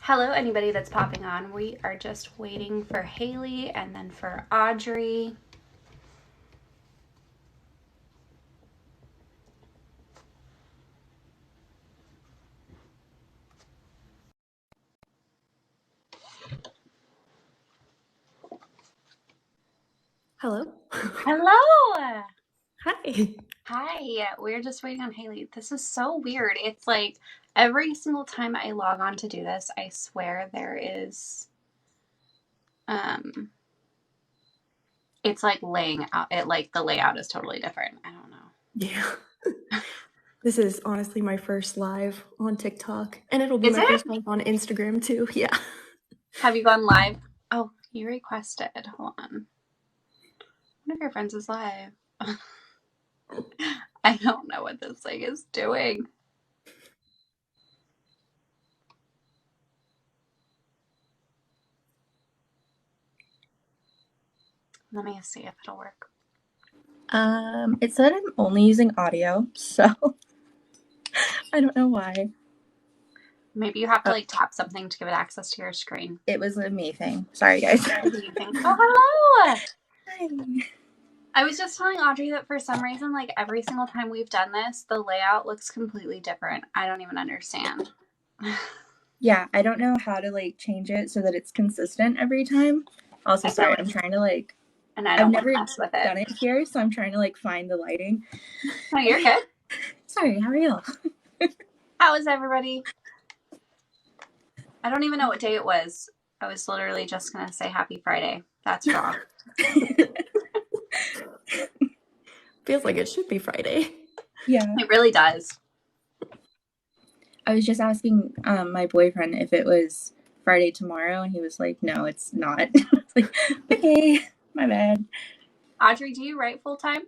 Hello, anybody that's popping on. We are just waiting for Haley and then for Audrey. Hello. Hello! Hi. Hi, we're just waiting on Haley. This is so weird. It's like every single time I log on to do this, I swear there is, it's like laying out, the layout is totally different. I don't know. Yeah. This is honestly my first live on TikTok, and it'll be Is my it? first live on Instagram too. Yeah. Have you gone live? Oh, you requested. Hold on. One of your friends is live. I don't know what this thing is doing. Let me see if it'll work. It said I'm only using audio, so I don't know why. Maybe you have to tap something to give it access to your screen. It was a me thing. Sorry, guys. Oh, hello! Hi. I was just telling Audrey that for some reason, every single time we've done this, the layout looks completely different. I don't even understand. Yeah, I don't know how to change it so that it's consistent every time. Also, sorry, I'm trying to and I don't I've never mess with it. done it here, so I'm trying to find the lighting. No, you're good. Sorry, how are y'all? How is everybody? I don't even know what day it was. I was literally just gonna say Happy Friday. That's wrong. Feels like it should be Friday. Yeah. It really does. I was just asking my boyfriend if it was Friday tomorrow, and he was like, no, it's not. I was like, okay, my bad. Audrey, do you write full time?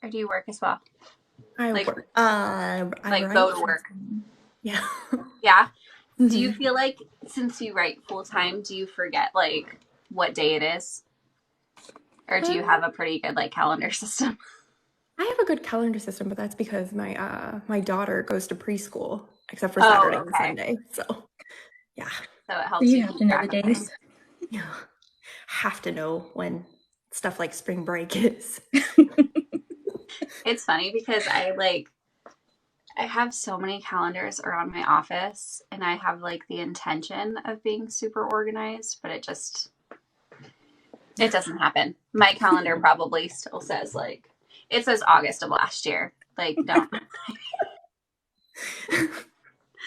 Or do you work as well? I work. I go to work. Yeah. Yeah. Do you feel like since you write full time, do you forget what day it is? Or do you have a pretty good calendar system? I have a good calendar system, but that's because my daughter goes to preschool, except for Saturday and Sunday. So yeah. So it helps you have to know the days. Yeah. Have to know when stuff like spring break is. It's funny because I have so many calendars around my office, and I have the intention of being super organized, but it doesn't happen. My calendar probably still says it says August of last year. Don't.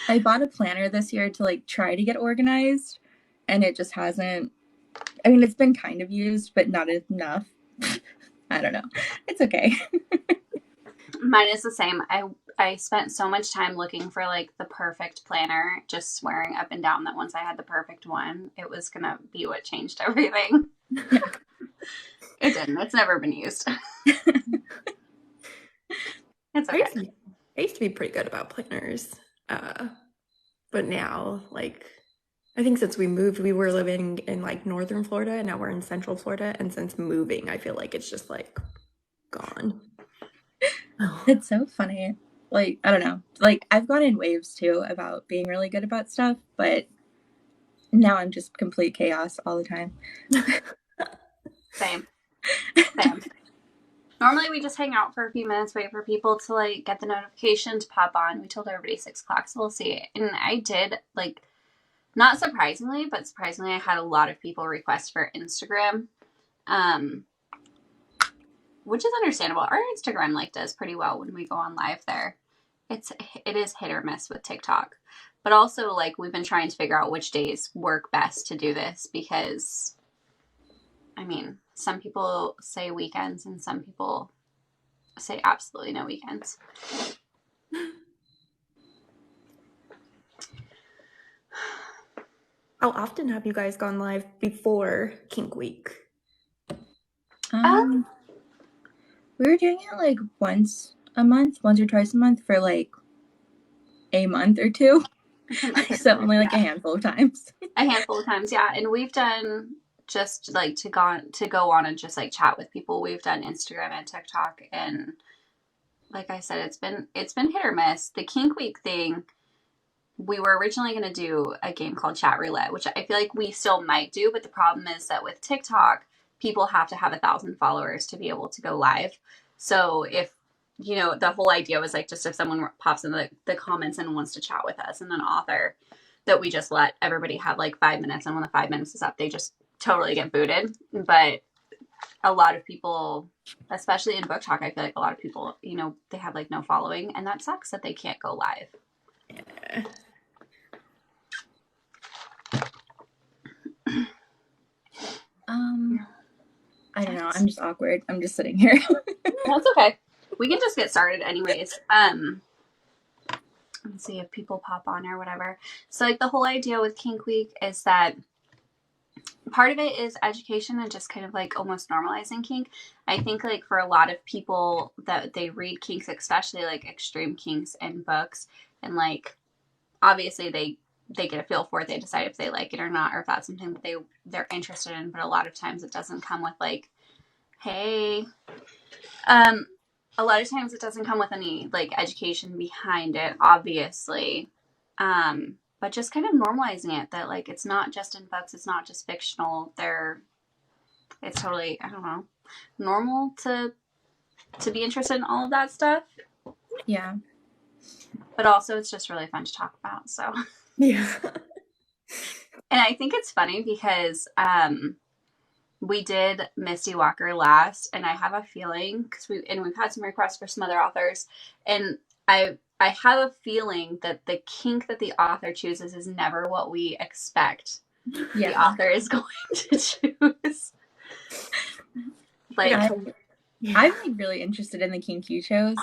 I bought a planner this year to try to get organized, and it just hasn't. I mean, it's been kind of used, but not enough. I don't know. It's okay. Mine is the same. I spent so much time looking for the perfect planner, just swearing up and down that once I had the perfect one, it was gonna be what changed everything. It didn't. It's never been used. It's okay. I used to be pretty good about planners, but now I think since we moved, we were living in northern Florida, and now we're in central Florida, and since moving, I feel like it's just gone. It's so funny. I don't know. I've gone in waves too about being really good about stuff, but now I'm just complete chaos all the time. Same. Normally we just hang out for a few minutes, wait for people to get the notification to pop on. We told everybody 6 o'clock, so we'll see. And I did not surprisingly, but surprisingly, I had a lot of people request for Instagram, which is understandable. Our Instagram does pretty well when we go on live there. It is hit or miss with TikTok, but also we've been trying to figure out which days work best to do this because, I mean, some people say weekends and some people say absolutely no weekends. How often have you guys gone live before Kink Week? We were doing it once or twice a month for a month or two. So only a handful of times. A handful of times, yeah. And we've done just to go on and just chat with people. We've done Instagram and TikTok, and like I said, it's been hit or miss. The Kink Week thing, we were originally going to do a game called Chat Roulette, which I feel like we still might do, but the problem is that with TikTok, people have to have 1,000 followers to be able to go live. So if the whole idea was like just if someone pops in the comments and wants to chat with us and an author, that we just let everybody have like 5 minutes, and when the 5 minutes is up, they just totally get booted. But a lot of people, especially in book talk, I feel like a lot of people, they have like no following, and that sucks that they can't go live. Yeah. I don't know. I'm just awkward. I'm just sitting here. That's okay. We can just get started anyways. Let's see if people pop on or whatever. So like the whole idea with Kink Week is that part of it is education and just kind of like almost normalizing kink. I think like for a lot of people that they read kinks, especially like extreme kinks in books, and like obviously they get a feel for it, they decide if they like it or not, or if that's something that they're interested in. But a lot of times it doesn't come with like, hey, a lot of times it doesn't come with any like education behind it, obviously. But just kind of normalizing it, that like it's not just in books, it's not just fictional. It's totally, I don't know, normal to be interested in all of that stuff. Yeah. But also it's just really fun to talk about. So Yeah. And I think it's funny because we did Misty Walker last, and I have a feeling because we've had some requests for some other authors, and I have a feeling that the kink that the author chooses is never what we expect the author is going to choose. Like, I'm like really interested in the kink you chose.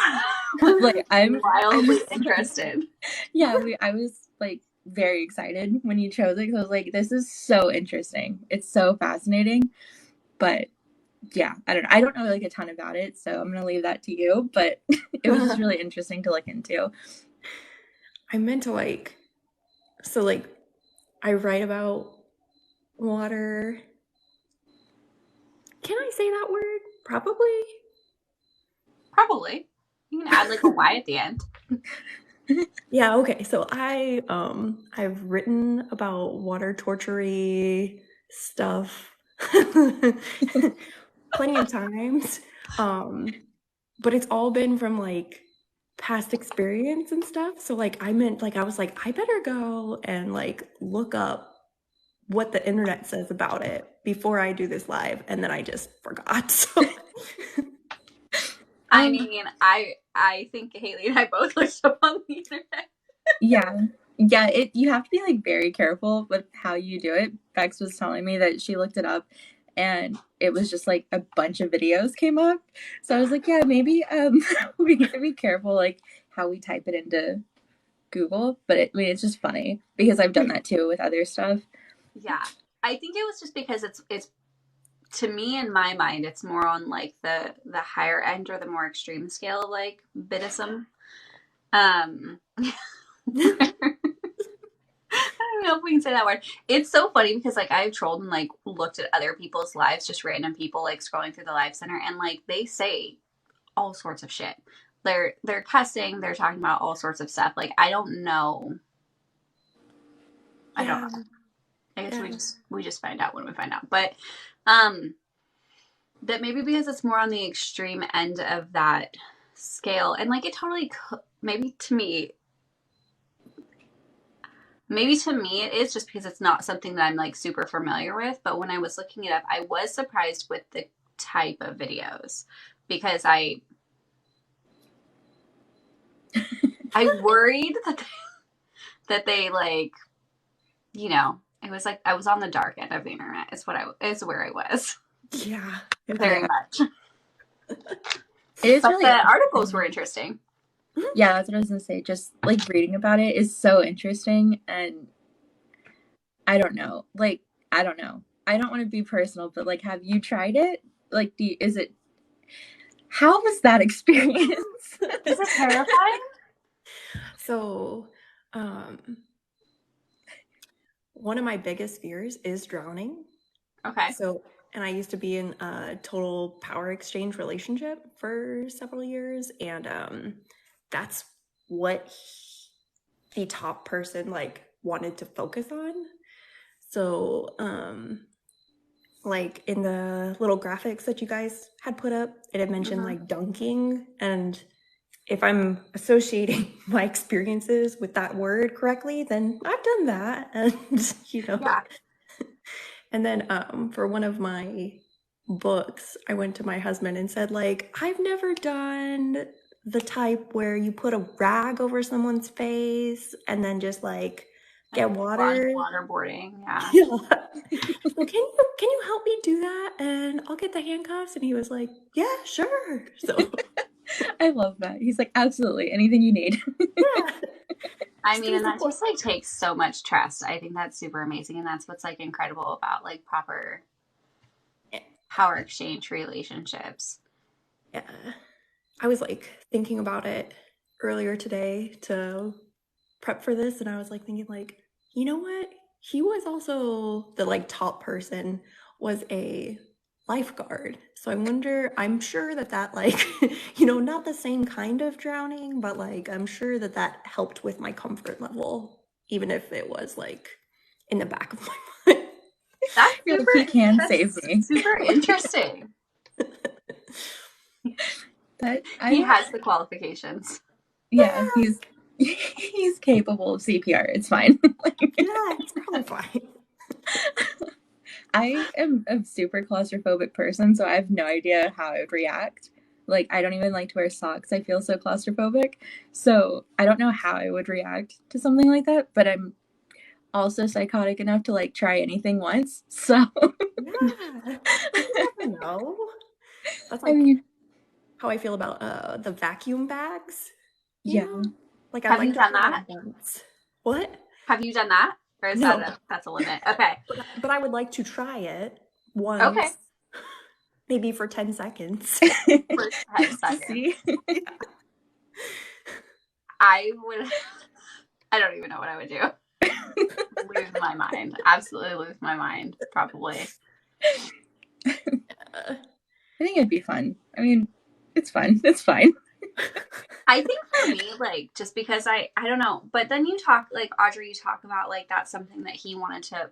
Like I'm wildly interested. Yeah, I was like very excited when you chose it because I was like, this is so interesting. It's so fascinating. But yeah, I don't know like a ton about it, so I'm gonna leave that to you. But it was just really interesting to look into. I meant to like, so like, I write about water. Can I say that word? Probably. Probably. You can add like a Y at the end. Yeah, okay. So I've written about water torture stuff plenty of times. But it's all been from like past experience and stuff. So like I was like, I better go and like look up what the internet says about it before I do this live, and then I just forgot. So I mean, I think Haley and I both looked up on the internet. Yeah, you have to be like very careful with how you do it. Bex was telling me that she looked it up and it was just like a bunch of videos came up. So I was like, yeah, maybe we need to be careful like how we type it into Google. But it's just funny because I've done that too with other stuff. Yeah, I think it was just because it's to me, in my mind, it's more on like the higher end or the more extreme scale of like Buddhism. I don't know if we can say that word. It's so funny because like I've trolled and like looked at other people's lives, just random people like scrolling through the live center, and like they say all sorts of shit. They're cussing, they're talking about all sorts of stuff. Like I don't know. I don't know. I guess we just find out when we find out. But that maybe because it's more on the extreme end of that scale, and like it totally maybe to me it is just because it's not something that I'm like super familiar with. But when I was looking it up, I was surprised with the type of videos because I worried that they like, it was like I was on the dark end of the internet. Is where I was. Yeah, very much. It is but really the articles were interesting. Yeah, that's what I was gonna say. Just like reading about it is so interesting, and I don't know. Like, I don't know. I don't want to be personal, but like, have you tried it? Like, how was that experience? Is it terrifying? So, one of my biggest fears is drowning. Okay. So, and I used to be in a total power exchange relationship for several years, and that's what the top person like wanted to focus on. So like in the little graphics that you guys had put up, it had mentioned like dunking, and if I'm associating my experiences with that word correctly, then I've done that. And Yeah. and then for one of my books, I went to my husband and said, like, I've never done the type where you put a rag over someone's face and then just like get water. Waterboarding, yeah. Yeah. So can you help me do that? And I'll get the handcuffs. And he was like, yeah, sure. So I love that. He's like, absolutely, anything you need. yeah. I mean, and that just like takes so much trust. I think that's super amazing, and that's what's like incredible about like proper power exchange relationships. Yeah. I was like thinking about it earlier today to prep for this, and I was like thinking like, you know what? He was also the like top person was a lifeguard. So I wonder, I'm sure that like, not the same kind of drowning, but like I'm sure that helped with my comfort level, even if it was like in the back of my mind. That's You're super, like, he can save me. Super interesting. He has the qualifications. Yeah, he's capable of CPR. It's fine. Yeah, it's probably fine. I am a super claustrophobic person, so I have no idea how I would react. Like, I don't even like to wear socks. I feel so claustrophobic. So I don't know how I would react to something like that, but I'm also psychotic enough to like try anything once. So Yeah. You never know. That's like how I feel about the vacuum bags. Yeah. Like Have you done that once? What? Have you done that? Or is that's a limit? Okay. But I would like to try it once. Okay. Maybe for 10 seconds. For 10 seconds. See? Yeah. I don't even know what I would do. Lose my mind. Absolutely lose my mind, probably. I think it'd be fun. I mean, it's fun. It's fine. I think for me, like, just because I don't know, but then you talk, like, Audrey, you talk about, like, that's something that he wanted to,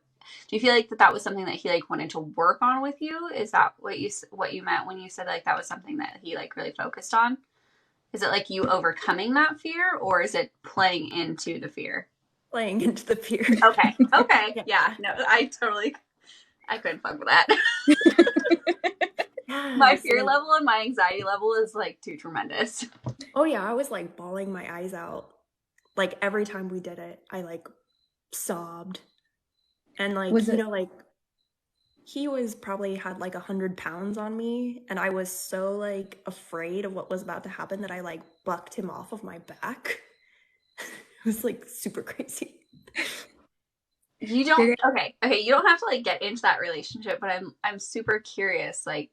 do you feel like that was something that he, like, wanted to work on with you? Is that what you meant when you said, like, that was something that he, like, really focused on? Is it, like, you overcoming that fear, or is it playing into the fear? Playing into the fear. Okay. Yeah. No, I couldn't fuck with that. My fear level and my anxiety level is like too tremendous. Oh yeah, I was like bawling my eyes out. Like every time we did it, I like sobbed. And like, like he was probably had like 100 pounds on me, and I was so like afraid of what was about to happen that I like bucked him off of my back. It was like super crazy. You don't okay, you don't have to like get into that relationship, but I'm super curious, like,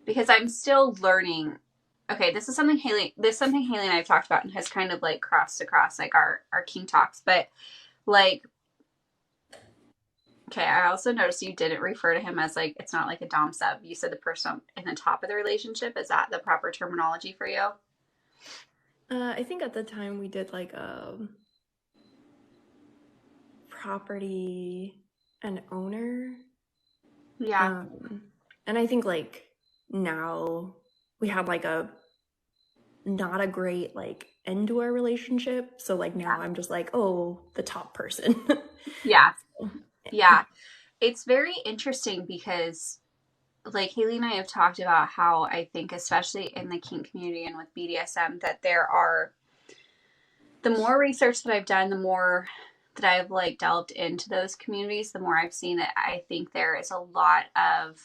because I'm still learning. Okay, this is something Haley and I have talked about and has kind of like crossed across like our King Talks, but like, okay, I also noticed you didn't refer to him as like, it's not like a dom sub. You said the person in the top of the relationship. Is that the proper terminology for you? I think at the time we did like property and owner. Yeah. And I think like now we have like not a great like end to our relationship. So like now I'm just like, oh, the top person. Yeah. Yeah. It's very interesting because like Haley and I have talked about how I think, especially in the kink community and with BDSM, that the more research that I've done, the more that I've like delved into those communities, the more I've seen that I think there is a lot of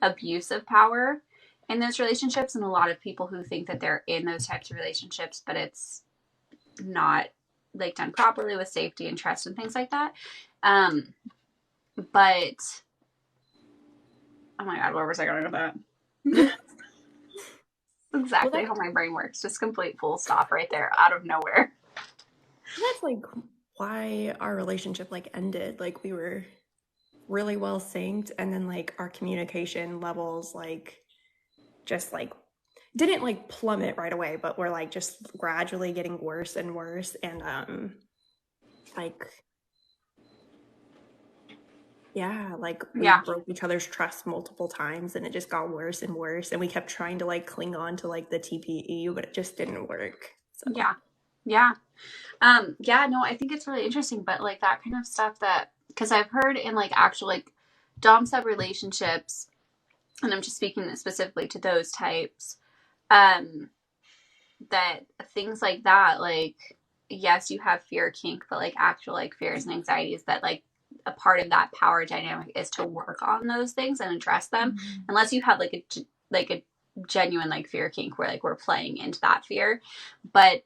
abuse of power in those relationships, and a lot of people who think that they're in those types of relationships, but it's not like done properly with safety and trust and things like that. But oh my god, where was I going with that? Exactly how my brain works. Just complete full stop right there, out of nowhere. That's like why our relationship like ended. Like we were really well synced, and then like our communication levels like just like didn't like plummet right away, but were like just gradually getting worse and worse. And like yeah, like we Yeah. broke each other's trust multiple times, and it just got worse and worse. And we kept trying to like cling on to like the TPE, but it just didn't work. So Yeah. Yeah. Yeah, no, I think it's really interesting, but like that kind of stuff that, because I've heard in like actual like dom sub relationships, and I'm just speaking specifically to those types, um, that things like that, like, yes, you have fear kink, but like actual like fears and anxieties that like a part of that power dynamic is to work on those things and address them, unless you have like a genuine like fear kink where like we're playing into that fear. But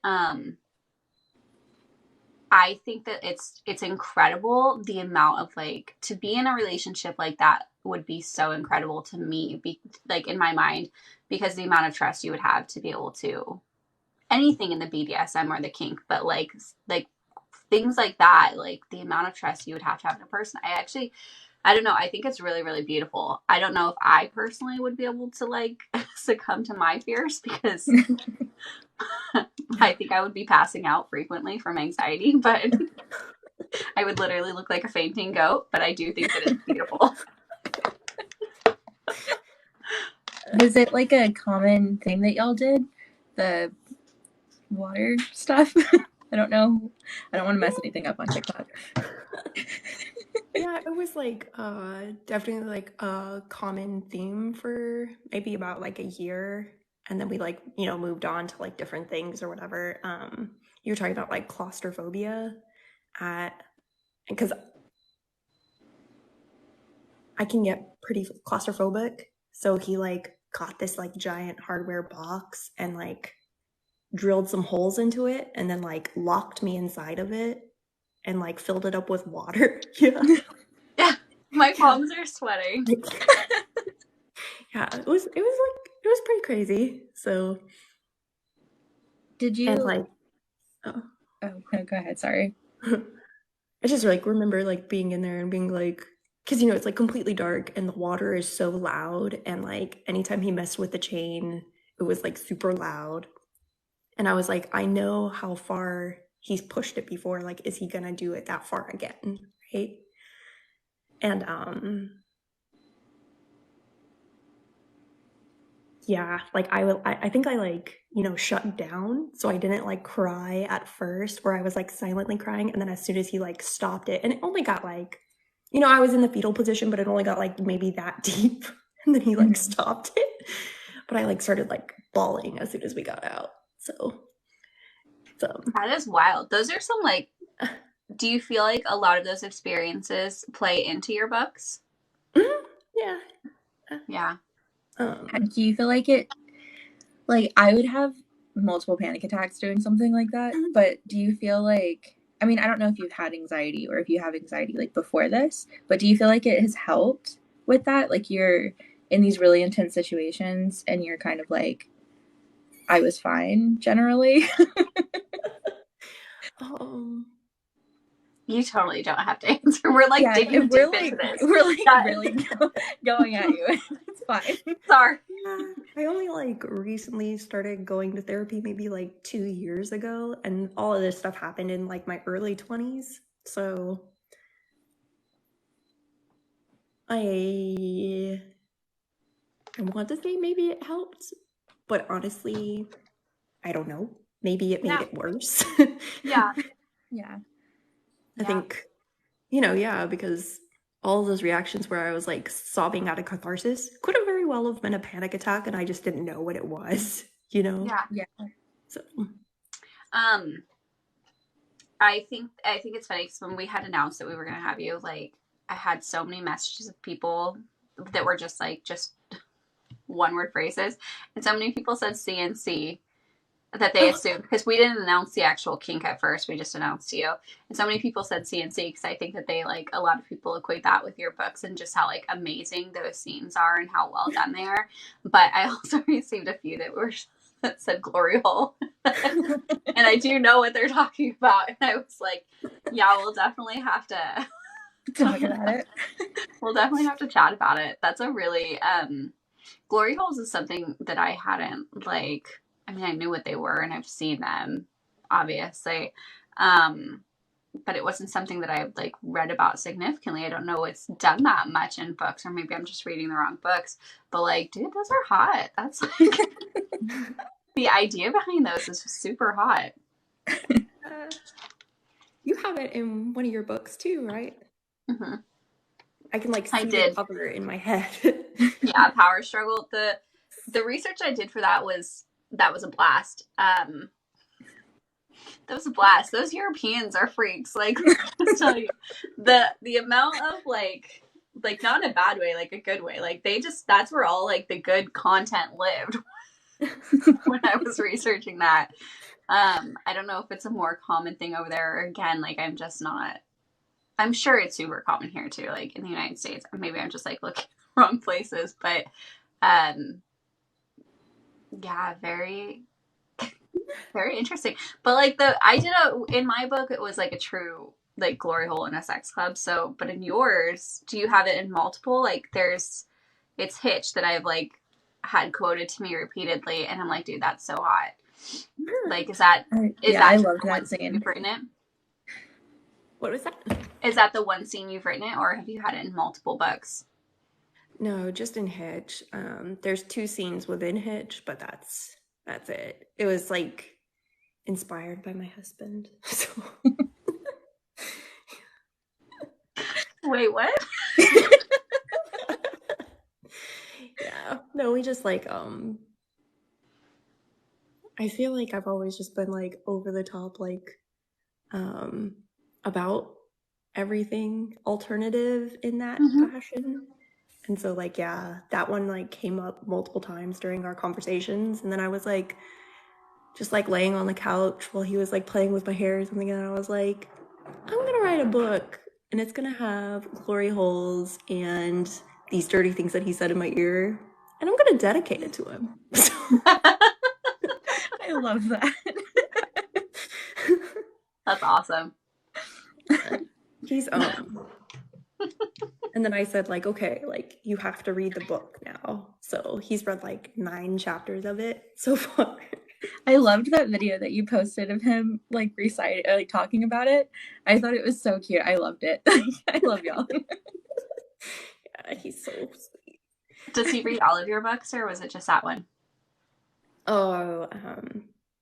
I think that it's incredible the amount of like to be in a relationship like that would be so incredible to me, like in my mind, because the amount of trust you would have to be able to anything in the BDSM or the kink, but like things like that, like the amount of trust you would have to have in a person. I don't know. I think it's really, really beautiful. I don't know if I personally would be able to like succumb to my fears because I think I would be passing out frequently from anxiety, but I would literally look like a fainting goat. But I do think that it's beautiful. Was it like a common thing that y'all did? The water stuff? I don't know. I don't want to mess anything up on TikTok. yeah, it was like definitely like a common theme for maybe about like a year, and then we like moved on to like different things or whatever. You were talking about like claustrophobia because I can get pretty claustrophobic, so he like got this like giant hardware box and like drilled some holes into it and then like locked me inside of it and like filled it up with water. Yeah. Yeah, my palms are sweating. Yeah, it was pretty crazy. So Did you? and like Oh, no, go ahead. Sorry. I just like remember like being in there and being like, because it's like completely dark and the water is so loud, and like anytime he messed with the chain, it was like super loud. And I was like, I know how far he's pushed it before. Like, is he gonna do it that far again? Right. And yeah, like I think I like shut down, so I didn't like cry at first, where I was like silently crying, and then as soon as he like stopped it, and it only got like I was in the fetal position, but it only got like maybe that deep, and then he like stopped it, but I like started like bawling as soon as we got out. So That is wild. Those are some like, do you feel like a lot of those experiences play into your books? yeah. Yeah. Do you feel like it? Like I would have multiple panic attacks doing something like that, but do you feel like? I mean, I don't know if you've had anxiety or if you have anxiety like before this, but do you feel like it has helped with that? Like you're in these really intense situations and you're kind of like, I was fine generally. You totally don't have to answer. We're like Yeah, digging if deep into this. we're like really going at you. It's fine. Sorry. Yeah, I only like recently started going to therapy maybe like 2 years ago, and all of this stuff happened in like my early 20s. So I want to say maybe it helped, but honestly, I don't know. Maybe it made it worse. Yeah. Yeah. I think, yeah, because all of those reactions where I was like sobbing out of catharsis could have very well have been a panic attack, and I just didn't know what it was, Yeah. So I think it's funny because when we had announced that we were gonna have you, like I had so many messages of people that were just one word phrases, and so many people said CNC that they assumed, because we didn't announce the actual kink at first, we just announced you, and so many people said CNC because I think that they like a lot of people equate that with your books and just how like amazing those scenes are and how well done they are. But I also received a few that said glory hole. And I do know what they're talking about, and I was like, yeah, we'll definitely have to talk about it. we'll definitely have to chat about it. That's a really Glory holes is something that I hadn't like. I mean, I knew what they were and I've seen them, obviously. But it wasn't something that I've like read about significantly. I don't know it's done that much in books, or maybe I'm just reading the wrong books. But like, dude, those are hot. That's like the idea behind those is super hot. You have it in one of your books too, right? Mm-hmm. I can like I see the did. cover in my head. Yeah, Power Struggle. The research I did for that was a blast. That was a blast. Those Europeans are freaks. Like, just tell you, the amount of like not in a bad way, like a good way. Like they just that's where all like the good content lived when I was researching that. I don't know if it's a more common thing over there. Or again, like I'm just not. I'm sure it's super common here too, like in the United States. Maybe I'm just like looking at the wrong places, but yeah, very very interesting. But like in my book it was like a true like glory hole in a sex club. So, but in yours, do you have it in multiple? Like it's Hitch that I've like had quoted to me repeatedly, and I'm like, dude, that's so hot. Like, is that I love that scene. You've written it? What was that? Is that the one scene you've written it, or have you had it in multiple books? No, just in Hitch. There's 2 scenes within Hitch, but that's it. It was like inspired by my husband. So Wait, what? yeah. No, we just like I feel like I've always just been like over the top like about everything alternative in that fashion. And so like yeah, that one like came up multiple times during our conversations, and then I was like just like laying on the couch while he was like playing with my hair or something, and I was like, I'm gonna write a book and it's gonna have glory holes and these dirty things that he said in my ear, and I'm gonna dedicate it to him. I love that. That's awesome. He's and then I said like, okay, like you have to read the book now. So he's read like 9 chapters of it so far. I loved that video that you posted of him like reciting, like talking about it. I thought it was so cute. I loved it. I love y'all. Yeah, he's so sweet. Does he read all of your books, or was it just that one? Oh,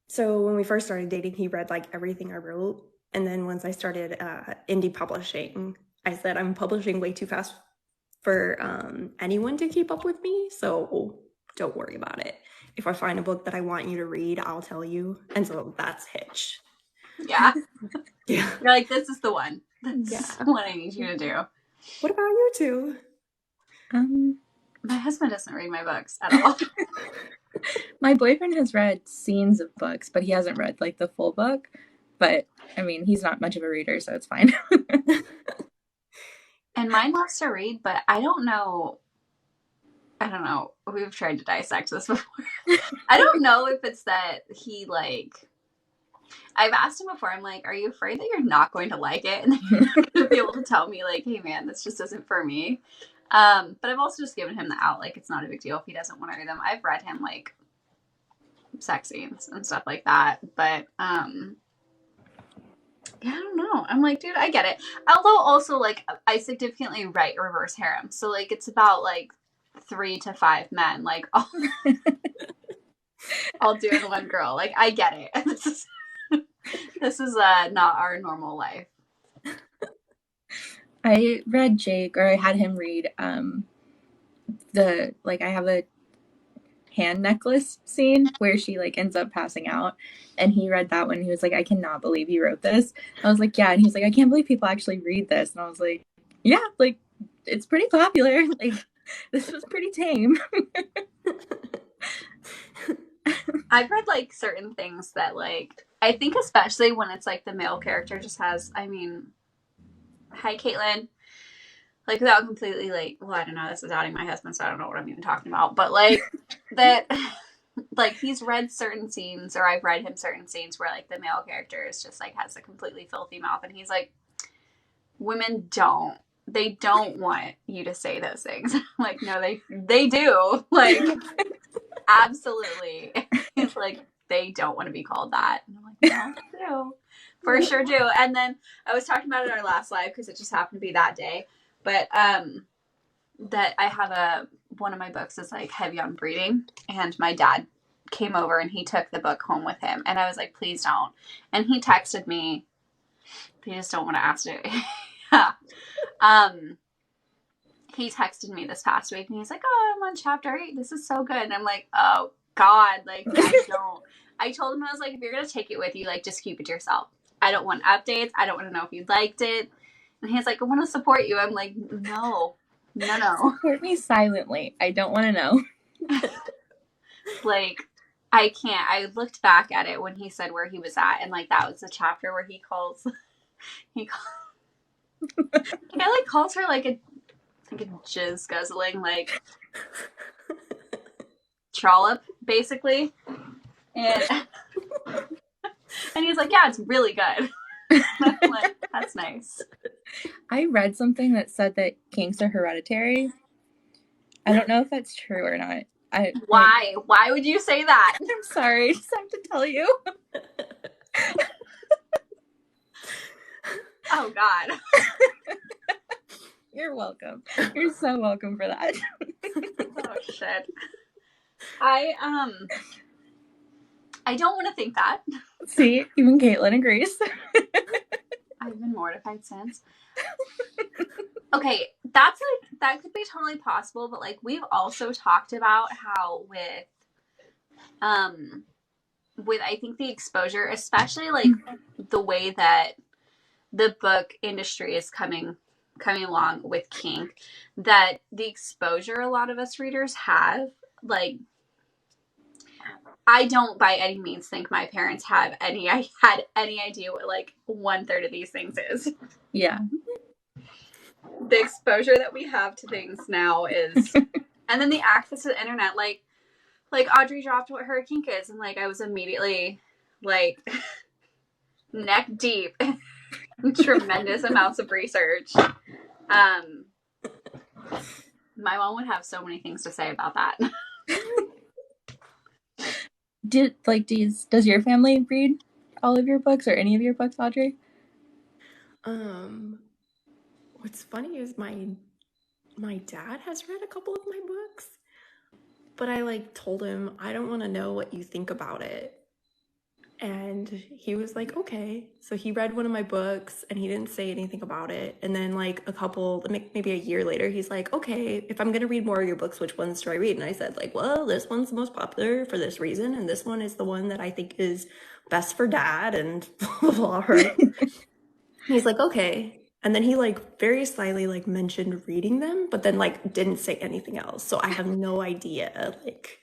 so when we first started dating, he read like everything I wrote. And then once I started indie publishing, I said, I'm publishing way too fast for anyone to keep up with me. So don't worry about it. If I find a book that I want you to read, I'll tell you. And so that's Hitch. Yeah. Yeah. You're like, this is the one. That's what I need you to do. What about you two? My husband doesn't read my books at all. My boyfriend has read scenes of books, but he hasn't read like the full book. But I mean, he's not much of a reader, so it's fine. And mine loves to read, but I don't know. We've tried to dissect this before. I don't know if it's that he like. I've asked him before. I'm like, are you afraid that you're not going to like it, and you're not going to be able to tell me like, hey man, this just isn't for me. But I've also just given him the out. Like, it's not a big deal if he doesn't want to read them. I've read him like sex scenes and stuff like that, but yeah, I don't know. I'm like, dude, I get it. Although also like I significantly write reverse harem, so like it's about like 3 to 5 men. Like I'll do it in one girl. Like I get it. This is not our normal life. I read Jake, or I had him read I have a hand necklace scene where she like ends up passing out, and he read that one. He was like, I cannot believe you wrote this. I was like, yeah. And he's like, I can't believe people actually read this. And I was like, yeah, like it's pretty popular. Like this was pretty tame. I've read like certain things that like I think especially when it's like the male character just has, I mean, hi Caitlin, like without completely like, well, I don't know, this is outing my husband, so I don't know what I'm even talking about, but like that like he's read certain scenes, or I've read him certain scenes where like the male character is just like has a completely filthy mouth, and he's like, women don't they don't want you to say those things. Like, no, they do. Like, absolutely. It's like, they don't want to be called that. And I'm like, no, they do. For sure do. And then I was talking about it in our last live because it just happened to be that day. But that I have one of my books is like heavy on breeding, and my dad came over and he took the book home with him, and I was like, please don't. And he texted me, they just don't want to ask it. He texted me this past week and he's like, oh, I'm on chapter 8. This is so good. And I'm like, oh God, like I don't. I told him, I was like, if you're gonna take it with you, like just keep it to yourself. I don't want updates. I don't want to know if you liked it. And he's like, I want to support you. I'm like, no. Support me silently. I don't want to know. Like, I can't. I looked back at it when he said where he was at, and like that was the chapter where he calls the guy like calls her like a jizz guzzling like trollop basically, and he's like, yeah, it's really good. I'm like, that's nice. I read something that said that kinks are hereditary. I don't know if that's true or not. Why would you say that? I'm sorry, I just have to tell you. Oh God. You're welcome. You're so welcome for that. Oh shit. I don't want to think that. See, even Caitlin agrees. I've been mortified since. Okay, that's like, that could be totally possible, but like we've also talked about how with I think the exposure, especially like the way that the book industry is coming along with kink, that the exposure a lot of us readers have, like, I don't by any means think my parents had any idea what like 1/3 of these things is. Yeah. The exposure that we have to things now is, and then the access to the internet, like Audrey dropped what her kink is, and like I was immediately like neck deep in tremendous amounts of research. My mom would have so many things to say about that. Does your family read all of your books or any of your books, Audrey? What's funny is my dad has read a couple of my books, but I like told him I don't want to know what you think about it. And he was like, okay. So he read one of my books and he didn't say anything about it. And then like maybe a year later, he's like, okay, if I'm going to read more of your books, which ones do I read? And I said like, well, this one's the most popular for this reason. And this one is the one that I think is best for dad and blah, blah, blah. He's like, okay. And then he like very slyly like mentioned reading them, but then like didn't say anything else. So I have no idea like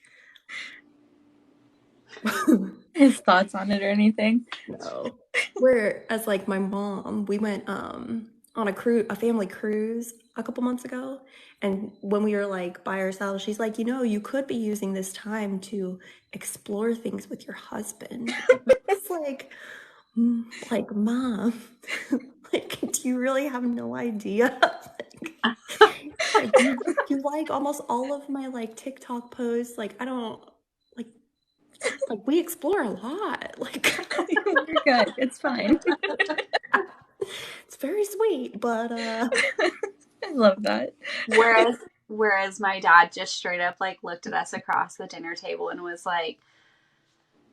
his thoughts on it or anything. No. Whereas like my mom, we went on a family cruise a couple months ago, and when we were like by ourselves, she's like, you could be using this time to explore things with your husband. It's like mom, like, do you really have no idea? Like you like almost all of my like TikTok posts. Like I don't like we explore a lot. Like you're good. It's fine. It's very sweet, but I love that. Whereas my dad just straight up like looked at us across the dinner table and was like,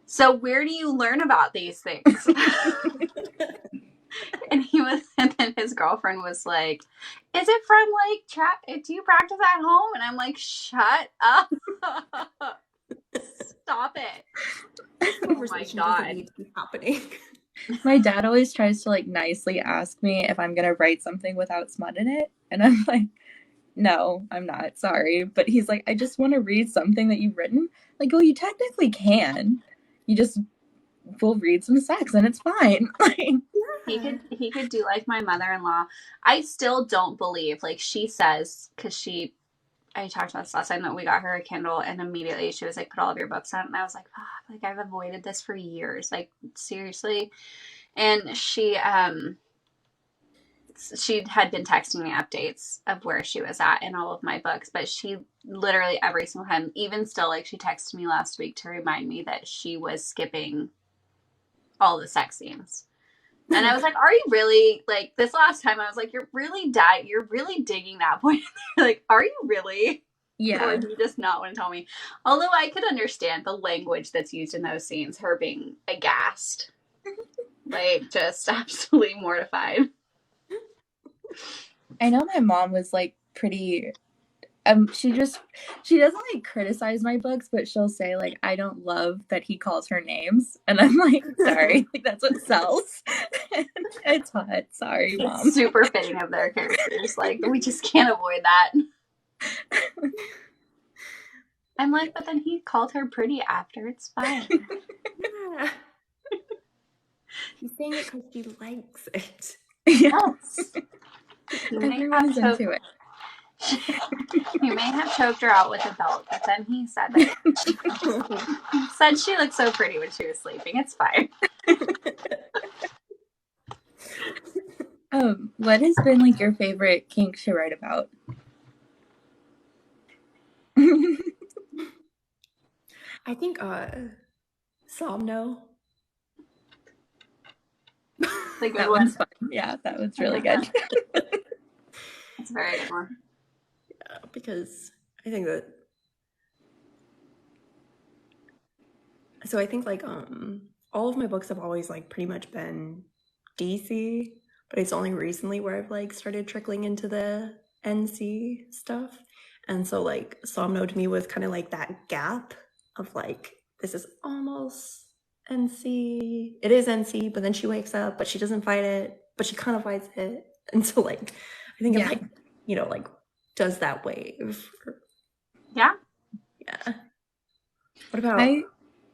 so where do you learn about these things? And then his girlfriend was like, is it from like do you practice at home? And I'm like, shut up. Stop it. Oh my God. Need to be happening. My dad always tries to like nicely ask me if I'm gonna write something without smut in it, and I'm like, no, I'm not, sorry. But he's like, I just want to read something that you've written. Like, well, you technically can. You just will read some sex and it's fine. Like, he could do like my mother-in-law. I still don't believe, like she says, because I talked about this last time, that we got her a Kindle and immediately she was like, put all of your books on. And I was like, oh, like I've avoided this for years. Like seriously. And she she had been texting me updates of where she was at in all of my books, but she literally every single time, even still, like she texted me last week to remind me that she was skipping all the sex scenes. And I was like, are you really, like, this last time I was like, you're really digging that point. Like, are you really? Yeah. Or do you just not want to tell me? Although I could understand the language that's used in those scenes, her being aghast. Like, just absolutely mortified. I know my mom was like pretty she doesn't like criticize my books, but she'll say like, I don't love that he calls her names, and I'm like, sorry, like that's what sells. It's hot. Sorry, Mom. It's super fitting of their characters. Like, we just can't avoid that. I'm like, but then he called her pretty after. It's fine. Yeah. He's saying it because he likes it. Yes. Everyone's into it. He may have choked her out with a belt, but then he said that he said she looked so pretty when she was sleeping. It's fine. What has been like your favorite kink to write about? I think Somno. The good That one. one's fun. Yeah, that was really good. It's a very good one. Yeah, because I think that. So I think like all of my books have always like pretty much been DC, but it's only recently where I've like started trickling into the NC stuff. And so like Somno to me was kind of like that gap of like, this is almost NC. It is NC, but then she wakes up, but she doesn't fight it, but she kind of fights it. And so like, I think it like, you know, like does that wave. Yeah. Yeah. What about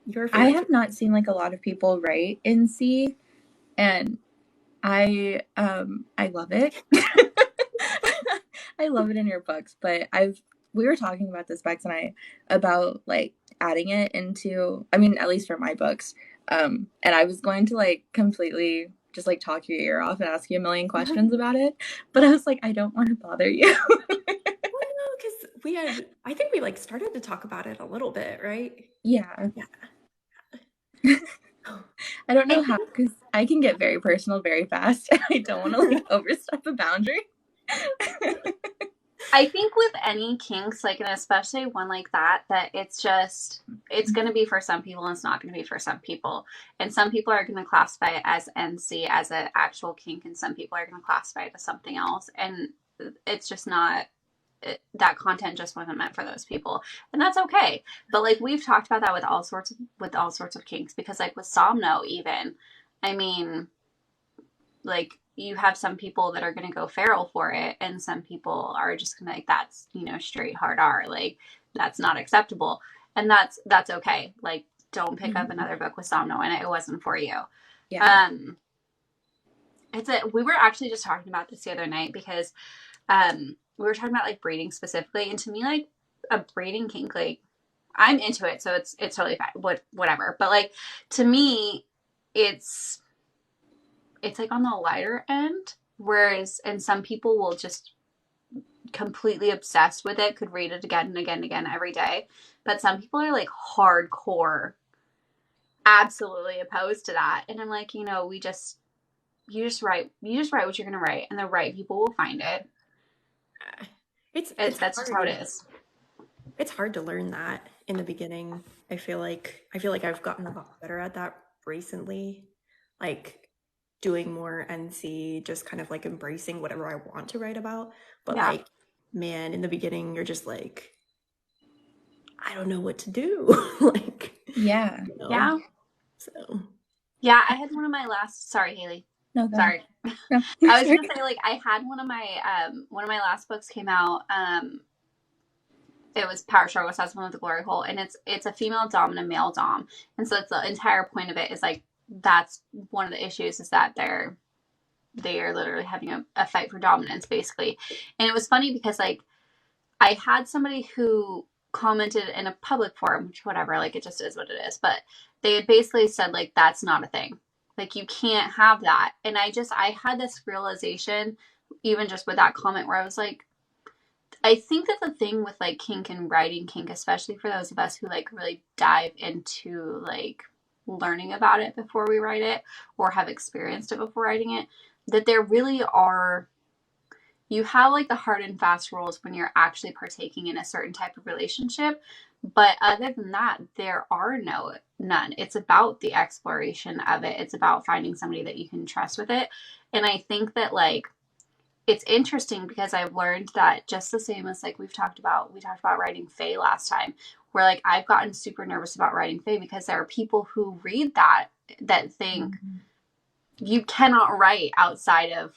your favorite? I have not seen like a lot of people write NC, and I love it. I love it in your books, but we were talking about this, Bex and I, about like adding it into, I mean, at least for my books. And I was going to like completely just like talk your ear off and ask you a million questions about it, but I was like, I don't want to bother you. Because I think we like started to talk about it a little bit, right? Yeah. I don't know how, because I can get very personal very fast, and I don't want to like overstep a boundary. I think with any kinks, like, and especially one like that it's going to be for some people and it's not going to be for some people. And some people are going to classify it as NC, as an actual kink, and some people are going to classify it as something else. And it's just not, that content just wasn't meant for those people. And that's okay. But like, we've talked about that with all sorts of kinks, because like with Somno even, I mean, like, you have some people that are going to go feral for it, and some people are just going to like, that's, you know, straight hard R, like that's not acceptable, and that's okay. Like, don't pick up another book with Somno in it. It wasn't for you. Yeah. We were actually just talking about this the other night, because we were talking about like breeding specifically, and to me, like a breeding kink, like I'm into it, so it's totally fine, whatever. But like, to me, it's like on the lighter end, whereas, and some people will just completely obsessed with it, could read it again and again and again every day. But some people are like hardcore, absolutely opposed to that. And I'm like, you know, you just write what you're gonna write, and the right people will find it. That's just how it is. It's hard to learn that in the beginning. I feel like I've gotten a lot better at that recently. Like, doing more NC, just kind of like embracing whatever I want to write about. But like, man, in the beginning, you're just like, I don't know what to do. Like, yeah. You know? Yeah. So. Yeah, I had one of my last, sorry, Haley. No, sorry. No. I was gonna say, like, I had one of my last books came out. It was Power Struggle, Assessment of the Glory Hole, and it's a female dom and a male dom, and so it's the entire point of it is like, that's one of the issues, is that they are literally having a fight for dominance, basically. And it was funny because like, I had somebody who commented in a public forum, which whatever, like it just is what it is, but they had basically said like, that's not a thing, like you can't have that. And I had this realization even just with that comment where I was like, I think that the thing with like kink and writing kink, especially for those of us who like really dive into like learning about it before we write it or have experienced it before writing it, that there really are, you have like the hard and fast rules when you're actually partaking in a certain type of relationship. But other than that, there are none. It's about the exploration of it. It's about finding somebody that you can trust with it. And I think that like it's interesting because I've learned that just the same as like we talked about writing Fae last time, where like I've gotten super nervous about writing Fae because there are people who read that think you cannot write outside of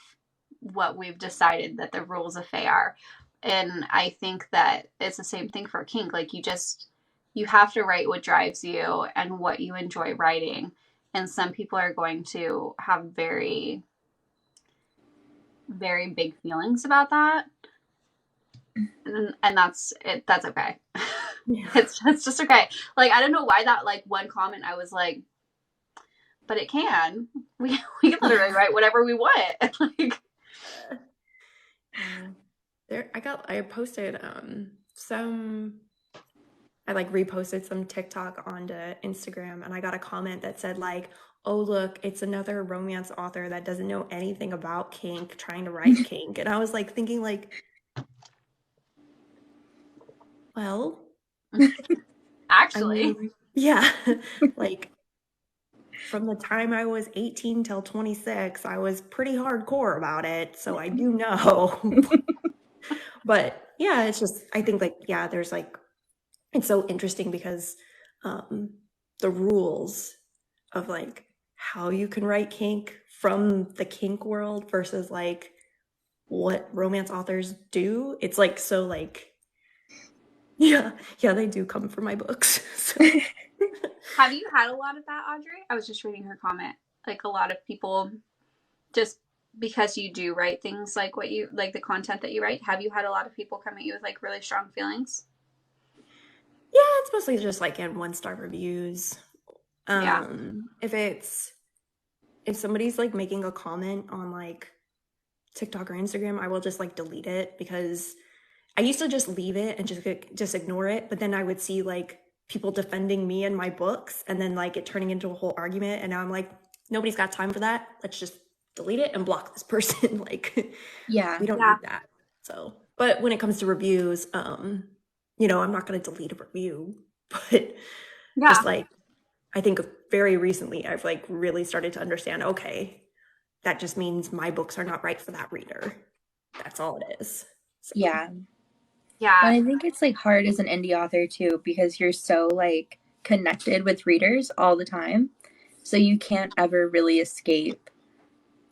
what we've decided that the rules of Fae are. And I think that it's the same thing for kink. Like you have to write what drives you and what you enjoy writing. And some people are going to have very, very big feelings about that. And that's it. That's okay. Yeah. It's just okay. Like, I don't know why that like one comment I was like, but it can. We can literally write whatever we want. Like, I posted I like reposted some TikTok onto Instagram, and I got a comment that said like, "Oh look, it's another romance author that doesn't know anything about kink trying to write kink." And I was like thinking like, well, I actually, mean, yeah, like from the time I was 18 till 26, I was pretty hardcore about it, so I do know. But yeah, it's just I think like yeah, there's like it's so interesting because the rules of like how you can write kink from the kink world versus like what romance authors do, it's like so like yeah, they do come from my books. So. have you had a lot of that, Audrey? I was just reading her comment. Like a lot of people, just because you do write things like what you like the content that you write, have you had a lot of people come at you with like really strong feelings? Yeah, it's mostly just like in 1-star reviews. Yeah. If somebody's like making a comment on like TikTok or Instagram, I will just like delete it because I used to just leave it and just ignore it, but then I would see like people defending me and my books and then like it turning into a whole argument, and now I'm like, nobody's got time for that. Let's just delete it and block this person. Like Yeah. we don't Yeah. need that. So, but when it comes to reviews, you know, I'm not going to delete a review, but Yeah. just like I think very recently I've like really started to understand, okay, that just means my books are not right for that reader. That's all it is. So. Yeah. Yeah. And I think it's like hard as an indie author too, because you're so like connected with readers all the time. So you can't ever really escape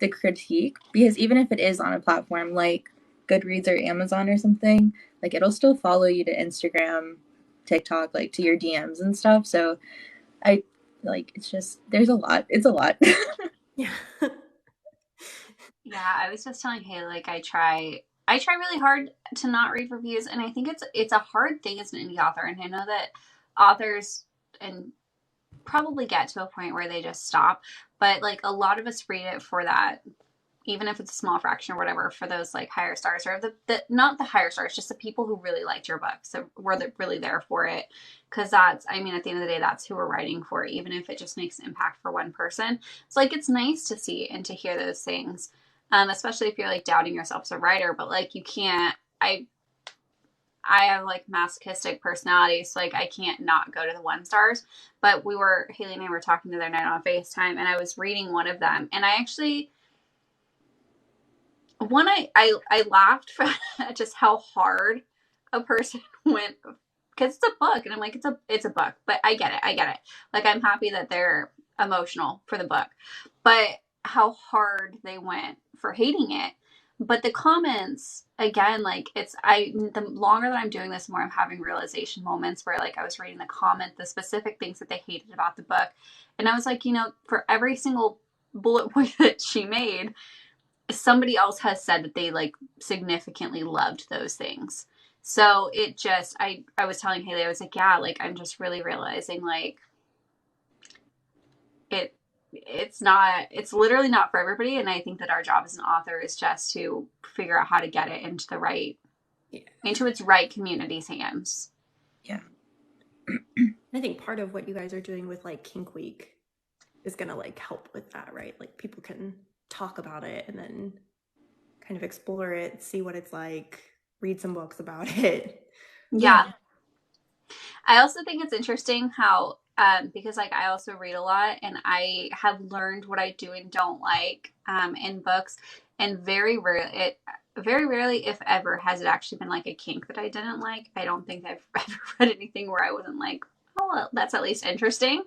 the critique, because even if it is on a platform like Goodreads or Amazon or something, like it'll still follow you to Instagram, TikTok, like to your DMs and stuff. So I like it's just there's a lot. It's a lot. Yeah. Yeah, I was just telling Haley, like I try really hard to not read reviews, and I think it's a hard thing as an indie author, and I know that authors and probably get to a point where they just stop, but like a lot of us read it for that, even if it's a small fraction or whatever, for those like higher stars or the not the higher stars, just the people who really liked your book, so we're really there for it, because that's, I mean, at the end of the day, that's who we're writing for, even if it just makes an impact for one person. It's like it's nice to see and to hear those things, especially if you're like doubting yourself as a writer, but like you can't. I have like masochistic personality, so like I can't not go to the 1 stars. But Haley and I were talking the other night on FaceTime, and I was reading one of them, and I actually I laughed for just how hard a person went, because it's a book, and I'm like, it's a book, but I get it. Like I'm happy that they're emotional for the book, but how hard they went for hating it. But the comments again, like the longer that I'm doing this, the more I'm having realization moments where like I was reading the specific things that they hated about the book, and I was like, for every single bullet point that she made, somebody else has said that they like significantly loved those things. So it just, I was telling Haley, I was like, yeah, like I'm just really realizing like it it's literally not for everybody. And I think that our job as an author is just to figure out how to get it into its right community's hands. Yeah. I think part of what you guys are doing with like Kink Week is gonna like help with that, right? Like people can talk about it and then kind of explore it, see what it's like, read some books about it. Yeah. I also think it's interesting how, because like I also read a lot and I have learned what I do and don't like in books, and very rarely, if ever, has it actually been like a kink that I didn't like. I don't think I've ever read anything where I wasn't like, oh, well, that's at least interesting.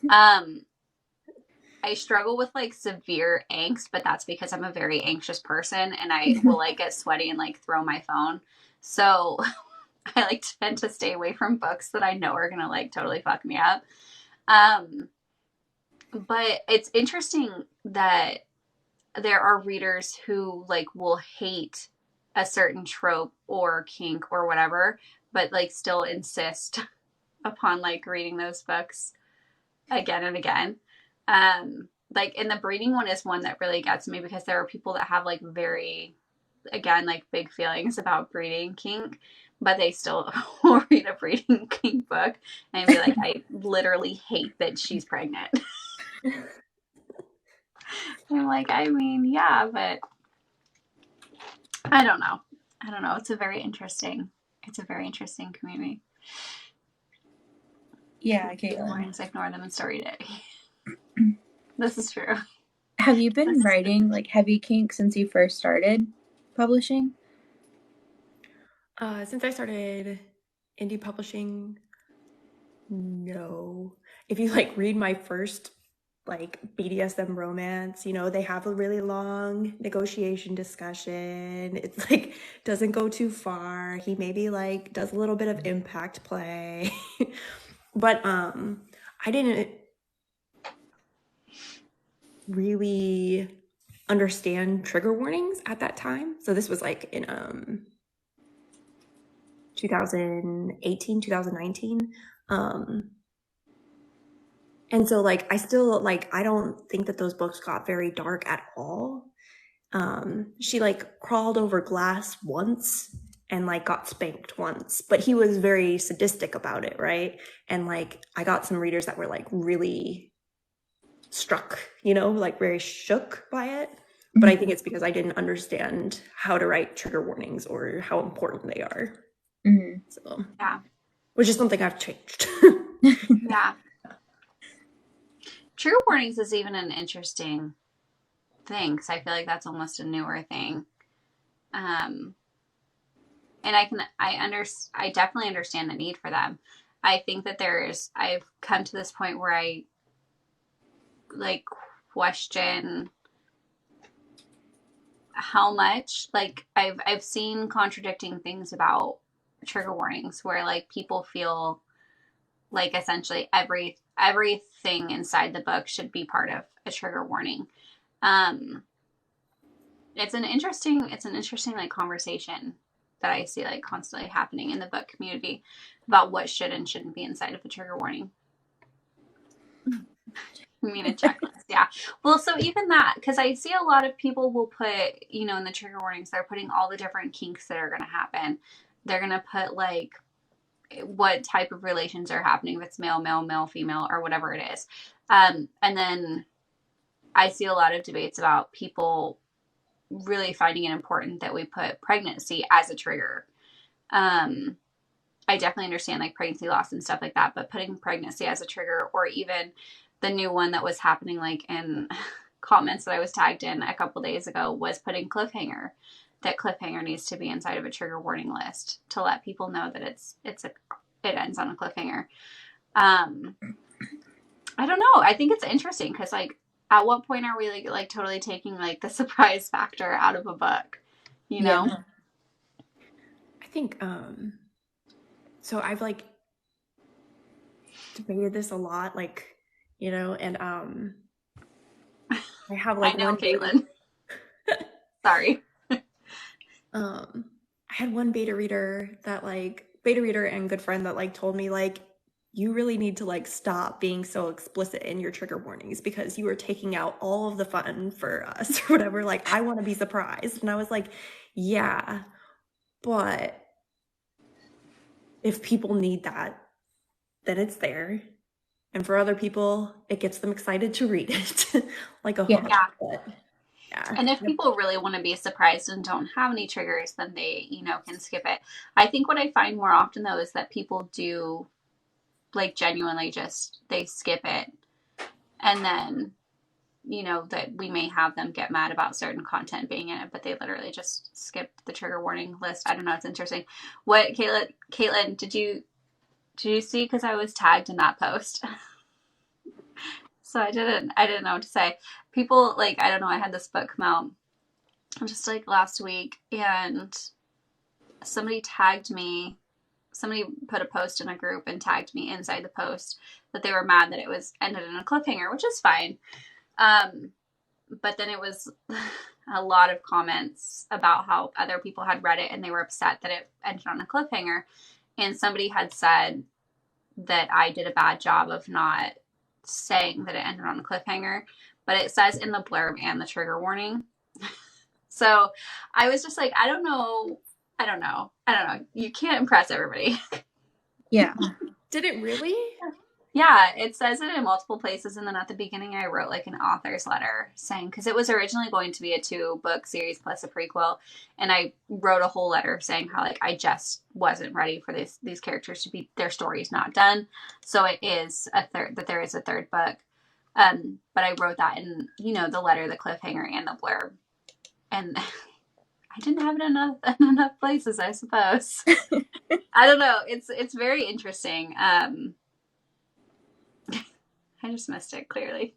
I struggle with like severe angst, but that's because I'm a very anxious person and I will like get sweaty and like throw my phone. So I like tend to stay away from books that I know are gonna like totally fuck me up. Um, but it's interesting that there are readers who like will hate a certain trope or kink or whatever, but like still insist upon like reading those books again and again. Like, and the breeding one is one that really gets me because there are people that have like very, again, like big feelings about breeding kink, but they still will read a breeding kink book and be like, I literally hate that she's pregnant. I'm like, I mean, yeah, but I don't know. I don't know. It's a very interesting community. Yeah, Good Caitlin. mornings, ignore them and story day. This is true. Have you been writing like heavy kink since you first started publishing? Since I started indie publishing, no. If you like read my first like BDSM romance, you know, they have a really long negotiation discussion. It's like doesn't go too far. He maybe like does a little bit of impact play. But I didn't really understand trigger warnings at that time. So this was like in 2018, 2019. And so like I still like I don't think that those books got very dark at all. She like crawled over glass once and like got spanked once, but he was very sadistic about it, right? And like I got some readers that were like really struck, you know, like very shook by it. But I think it's because I didn't understand how to write trigger warnings or how important they are. Mm-hmm. So yeah, which is something I've changed. yeah. Trigger warnings is even an interesting thing because I feel like that's almost a newer thing. And I definitely understand the need for them. I think that I've come to this point where I like question how much like I've seen contradicting things about trigger warnings where like people feel like essentially everything inside the book should be part of a trigger warning. Um, it's an interesting like conversation that I see like constantly happening in the book community about what should and shouldn't be inside of a trigger warning. I mean, a checklist, yeah. Well, so even that, because I see a lot of people will put, you know, in the trigger warnings, they're putting all the different kinks that are going to happen. They're going to put like what type of relations are happening, if it's male, male, male, female, or whatever it is. And then I see a lot of debates about people really finding it important that we put pregnancy as a trigger. I definitely understand like pregnancy loss and stuff like that, but putting pregnancy as a trigger, or even the new one that was happening like in comments that I was tagged in a couple days ago was putting cliffhanger. That cliffhanger needs to be inside of a trigger warning list to let people know that it ends on a cliffhanger. I don't know. I think it's interesting because like at what point are we like totally taking like the surprise factor out of a book? You know? Yeah. I think so I've like debated this a lot, like, you know, and I have like I know, one Caitlin. Sorry. I had one beta reader and good friend that like told me like you really need to like stop being so explicit in your trigger warnings because you are taking out all of the fun for us or whatever. Like, I want to be surprised. And I was like, yeah, but if people need that, then it's there. And for other people, it gets them excited to read it like a hook. Yeah. But yeah. And if people really want to be surprised and don't have any triggers, then they, can skip it. I think what I find more often though is that people do like genuinely just they skip it, and then that we may have them get mad about certain content being in it, but they literally just skipped the trigger warning list. I don't know. It's interesting. What, Caitlin, did you see? Because I was tagged in that post. So I didn't know what to say. People, like, I don't know, I had this book come out just like last week, and somebody tagged me. Somebody put a post in a group and tagged me inside the post that they were mad that it was ended in a cliffhanger, which is fine. But then it was a lot of comments about how other people had read it and they were upset that it ended on a cliffhanger. And somebody had said that I did a bad job of not saying that it ended on a cliffhanger, but it says in the blurb and the trigger warning. So I was just like, I don't know. You can't impress everybody. Yeah. Did it really? Yeah, it says it in multiple places. And then at the beginning, I wrote like an author's letter saying, because it was originally going to be a 2-book series plus a prequel. And I wrote a whole letter saying how like I just wasn't ready for these characters to be, their story's not done. So it is that there is a 3rd book. But I wrote that in, the letter, the cliffhanger, and the blurb. And I didn't have it in enough places, I suppose. I don't know. It's very interesting. I just missed it, clearly.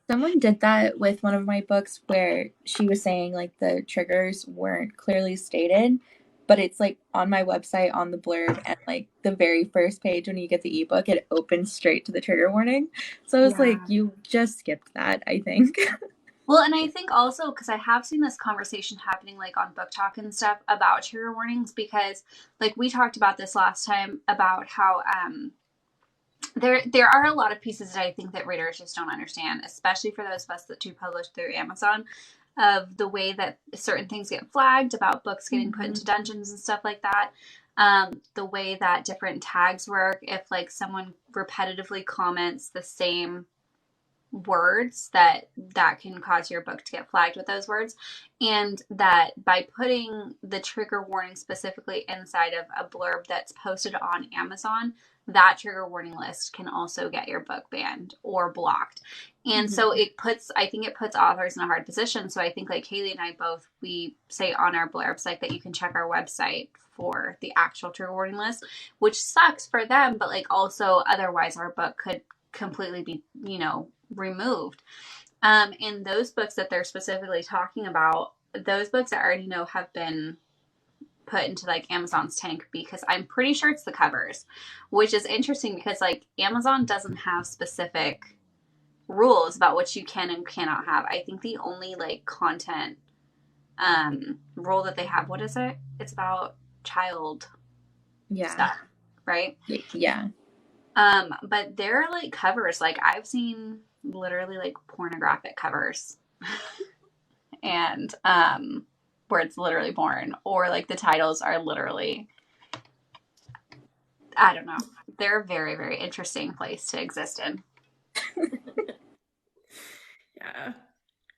Someone did that with one of my books where she was saying like the triggers weren't clearly stated, but it's like on my website on the blurb and like the very first page when you get the ebook, it opens straight to the trigger warning. So I was like, you just skipped that, I think. Well, and I think also because I have seen this conversation happening like on Book Talk and stuff about trigger warnings, because like we talked about this last time about how there are a lot of pieces that I think that readers just don't understand, especially for those of us that do publish through Amazon, of the way that certain things get flagged about books getting put into dungeons and stuff like that. The way that different tags work, if like someone repetitively comments the same words, that can cause your book to get flagged with those words, and that by putting the trigger warning specifically inside of a blurb that's posted on Amazon, that trigger warning list can also get your book banned or blocked. And so I think it puts authors in a hard position. So I think like Haley and I both, we say on our blurbs like that you can check our website for the actual trigger warning list, which sucks for them, but like also otherwise our book could completely be, removed. And those books that they're specifically talking about, those books I already know have been put into like Amazon's tank, because I'm pretty sure it's the covers, which is interesting because like Amazon doesn't have specific rules about what you can and cannot have. I think the only like content rule that they have, what is it? It's about child stuff, right? Yeah. But they're like covers, like I've seen literally like pornographic covers and where it's literally porn, or like the titles are literally, I don't know. They're a very, very interesting place to exist in.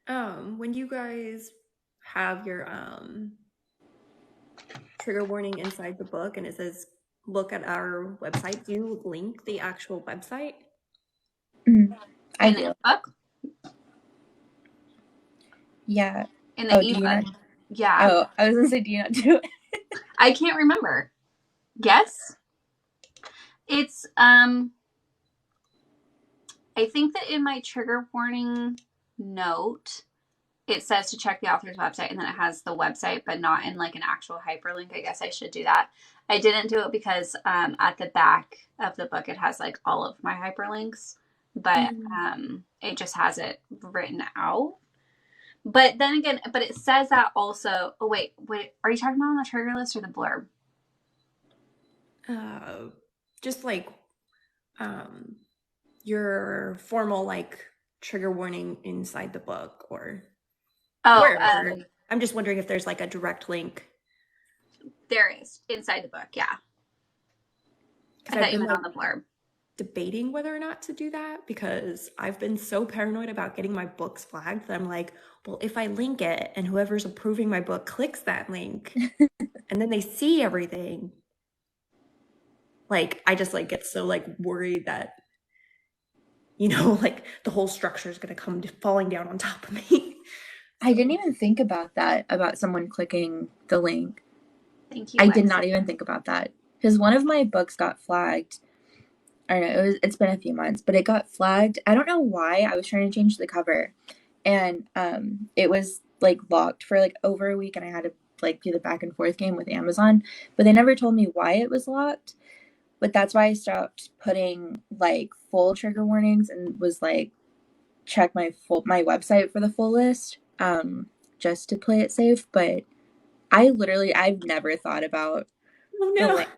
Yeah. When you guys have your trigger warning inside the book and it says look at our website, do you link the actual website? I in do. the book? Yeah. In the ebook? Yeah. Oh, I was gonna say, do you not do it? I can't remember. Yes. It's I think that in my trigger warning note, it says to check the author's website, and then it has the website, but not in like an actual hyperlink. I guess I should do that. I didn't do it because at the back of the book, it has like all of my hyperlinks, but it just has it written out. But then again, but it says that also. Oh, wait. Are you talking about on the trigger list or the blurb? Just like your formal like trigger warning inside the book or Oh, wherever. I'm just wondering if there's like a direct link. there is inside the book. Yeah, I Because thought I've you been meant like on the blurb. debating whether or not to do that because I've been so paranoid about getting my books flagged that I'm like, well, if I link it and whoever's approving my book clicks that link and then they see everything, like I just like get so like worried that, you know, like the whole structure is going to come falling down on top of me. I didn't even think about that, about someone clicking the link. Thank you, I did Lex. not even think about that. Because one of my books got flagged. I don't know, it's been a few months, but it got flagged. I don't know why. I was trying to change the cover. And it was like locked for like over a week, and I had to like do the back and forth game with Amazon. But they never told me why it was locked. But that's why I stopped putting like full trigger warnings and was like check my website for the full list, just to play it safe. But I've never thought about Oh the no. link.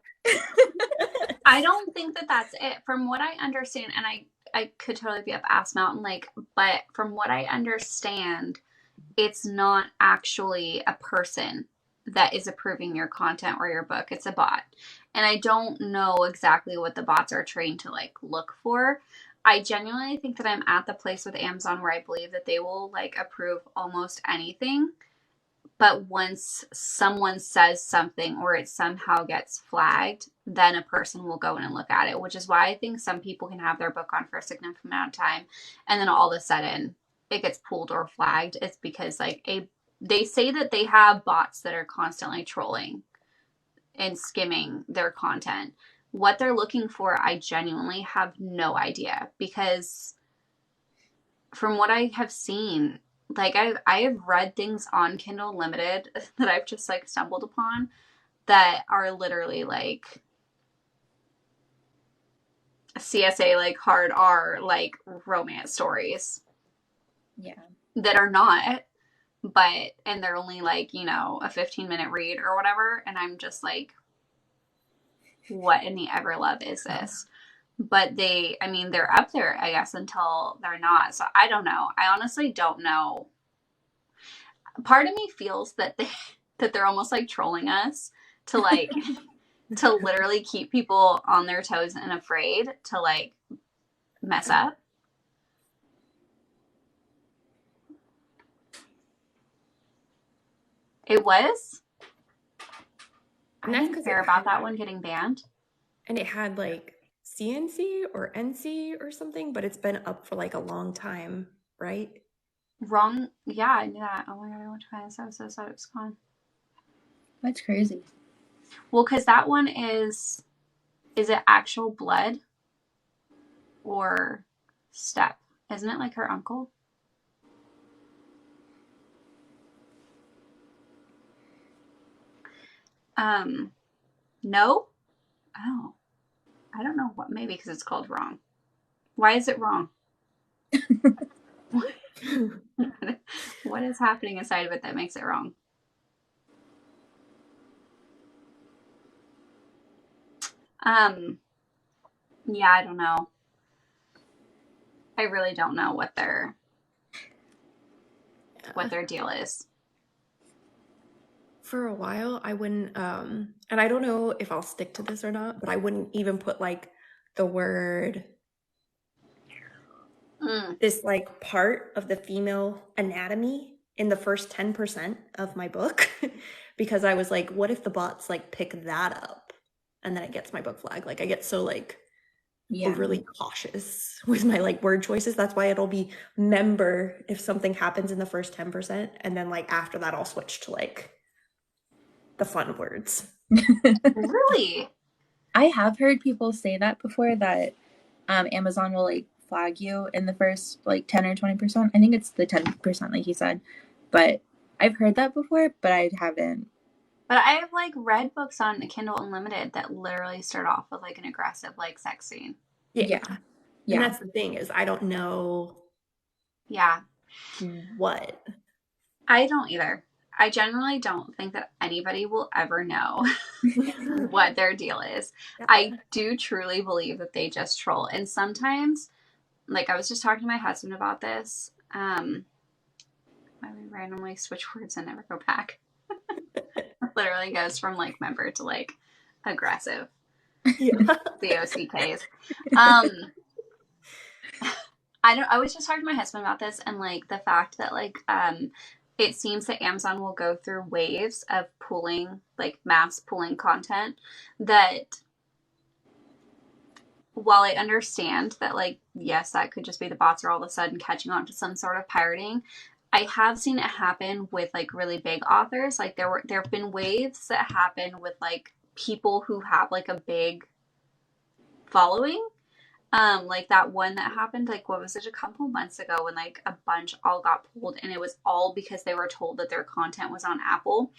I don't think that that's it. From what I understand, and I could totally be up ass mountain, like, but from what I understand, it's not actually a person that is approving your content or your book. It's a bot. And I don't know exactly what the bots are trained to like look for. I genuinely think that I'm at the place with Amazon where I believe that they will like approve almost anything. But once someone says something or it somehow gets flagged, then a person will go in and look at it, which is why I think some people can have their book on for a significant amount of time and then all of a sudden it gets pulled or flagged. It's because they say that they have bots that are constantly trolling and skimming their content. What they're looking for, I genuinely have no idea because from what I have seen, like I have read things on Kindle Unlimited that I've just like stumbled upon that are literally like CSA like hard R like romance stories Yeah. that are not, but and they're only like, you know, a 15-minute read or whatever, and I'm just like, what in the ever love is this? But I mean, they're up there, I guess, until they're not. So I don't know. I honestly don't know. Part of me feels that they're almost like trolling us to like to literally keep people on their toes and afraid to like mess up. It was. And I that's didn't because care about that one getting banned. and it had like CNC or NC or something, but it's been up for like a long time, right? Wrong. Yeah, I knew that. Oh my god, I went to find this episode, so it's gone. That's crazy. Well, because that one is it actual blood or step? Isn't it like her uncle? No. Oh, I don't know what. Maybe because it's called wrong. Why is it wrong? What is happening inside of it that makes it wrong? Um, yeah, I don't know. I really don't know what their deal is. For a while, I wouldn't, and I don't know if I'll stick to this or not, but I wouldn't even put like the word, this like part of the female anatomy in the first 10% of my book because I was like, what if the bots like pick that up and then it gets my book flag? Like I get so like overly cautious with my like word choices. That's why it'll be member if something happens in the first 10%, and then like after that I'll switch to like the fun words. Really? I have heard people say that before, that Amazon will like flag you in the first like 10 or 20%. I think it's the 10%, like you said. But I've heard that before, but I haven't. But I have like read books on Kindle Unlimited that literally start off with like an aggressive like sex scene. Yeah. Yeah. And that's the thing, is I don't know Yeah. what. I don't either. I generally don't think that anybody will ever know what their deal is. Yeah. I do truly believe that they just troll. And sometimes, like I was just talking to my husband about this. Why we randomly switch words and never go back. Literally goes from like member to like aggressive. Yeah. COCKs. Um, I was just talking to my husband about this and like the fact that like it seems that Amazon will go through waves of pulling like mass pulling content that while I understand that like yes that could just be the bots are all of a sudden catching on to some sort of pirating, I have seen it happen with like really big authors. Like there have been waves that happen with like people who have like a big following. Like that one that happened, like what was it, a couple months ago when like a bunch all got pulled and it was all because they were told that their content was on Apple.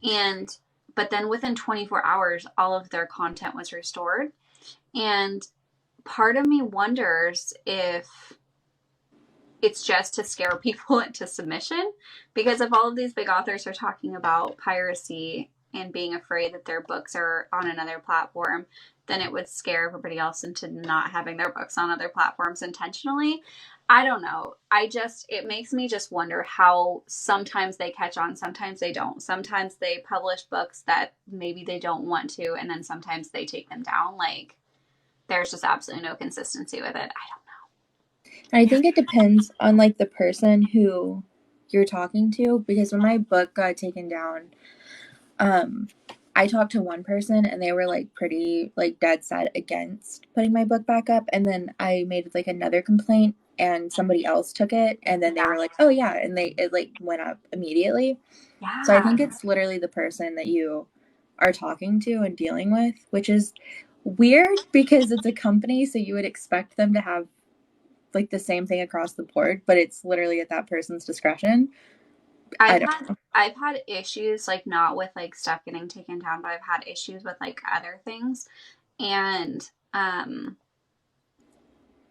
And but then within 24 hours, all of their content was restored. And part of me wonders if it's just to scare people into submission. Because if all of these big authors are talking about piracy and being afraid that their books are on another platform, then it would scare everybody else into not having their books on other platforms intentionally. I don't know. It makes me just wonder how sometimes they catch on, sometimes they don't. Sometimes they publish books that maybe they don't want to, and then sometimes they take them down. Like, there's just absolutely no consistency with it. I think it depends on like the person who you're talking to, because when my book got taken down, I talked to one person and they were like pretty like dead set against putting my book back up, and then I made like another complaint and somebody else took it and then they were like, oh yeah, and it like went up immediately. Yeah. So I think it's literally the person that you are talking to and dealing with, which is weird because it's a company, so you would expect them to have like the same thing across the board, but it's literally at that person's discretion. I don't know. I've had issues like not with like stuff getting taken down, but I've had issues with like other things. And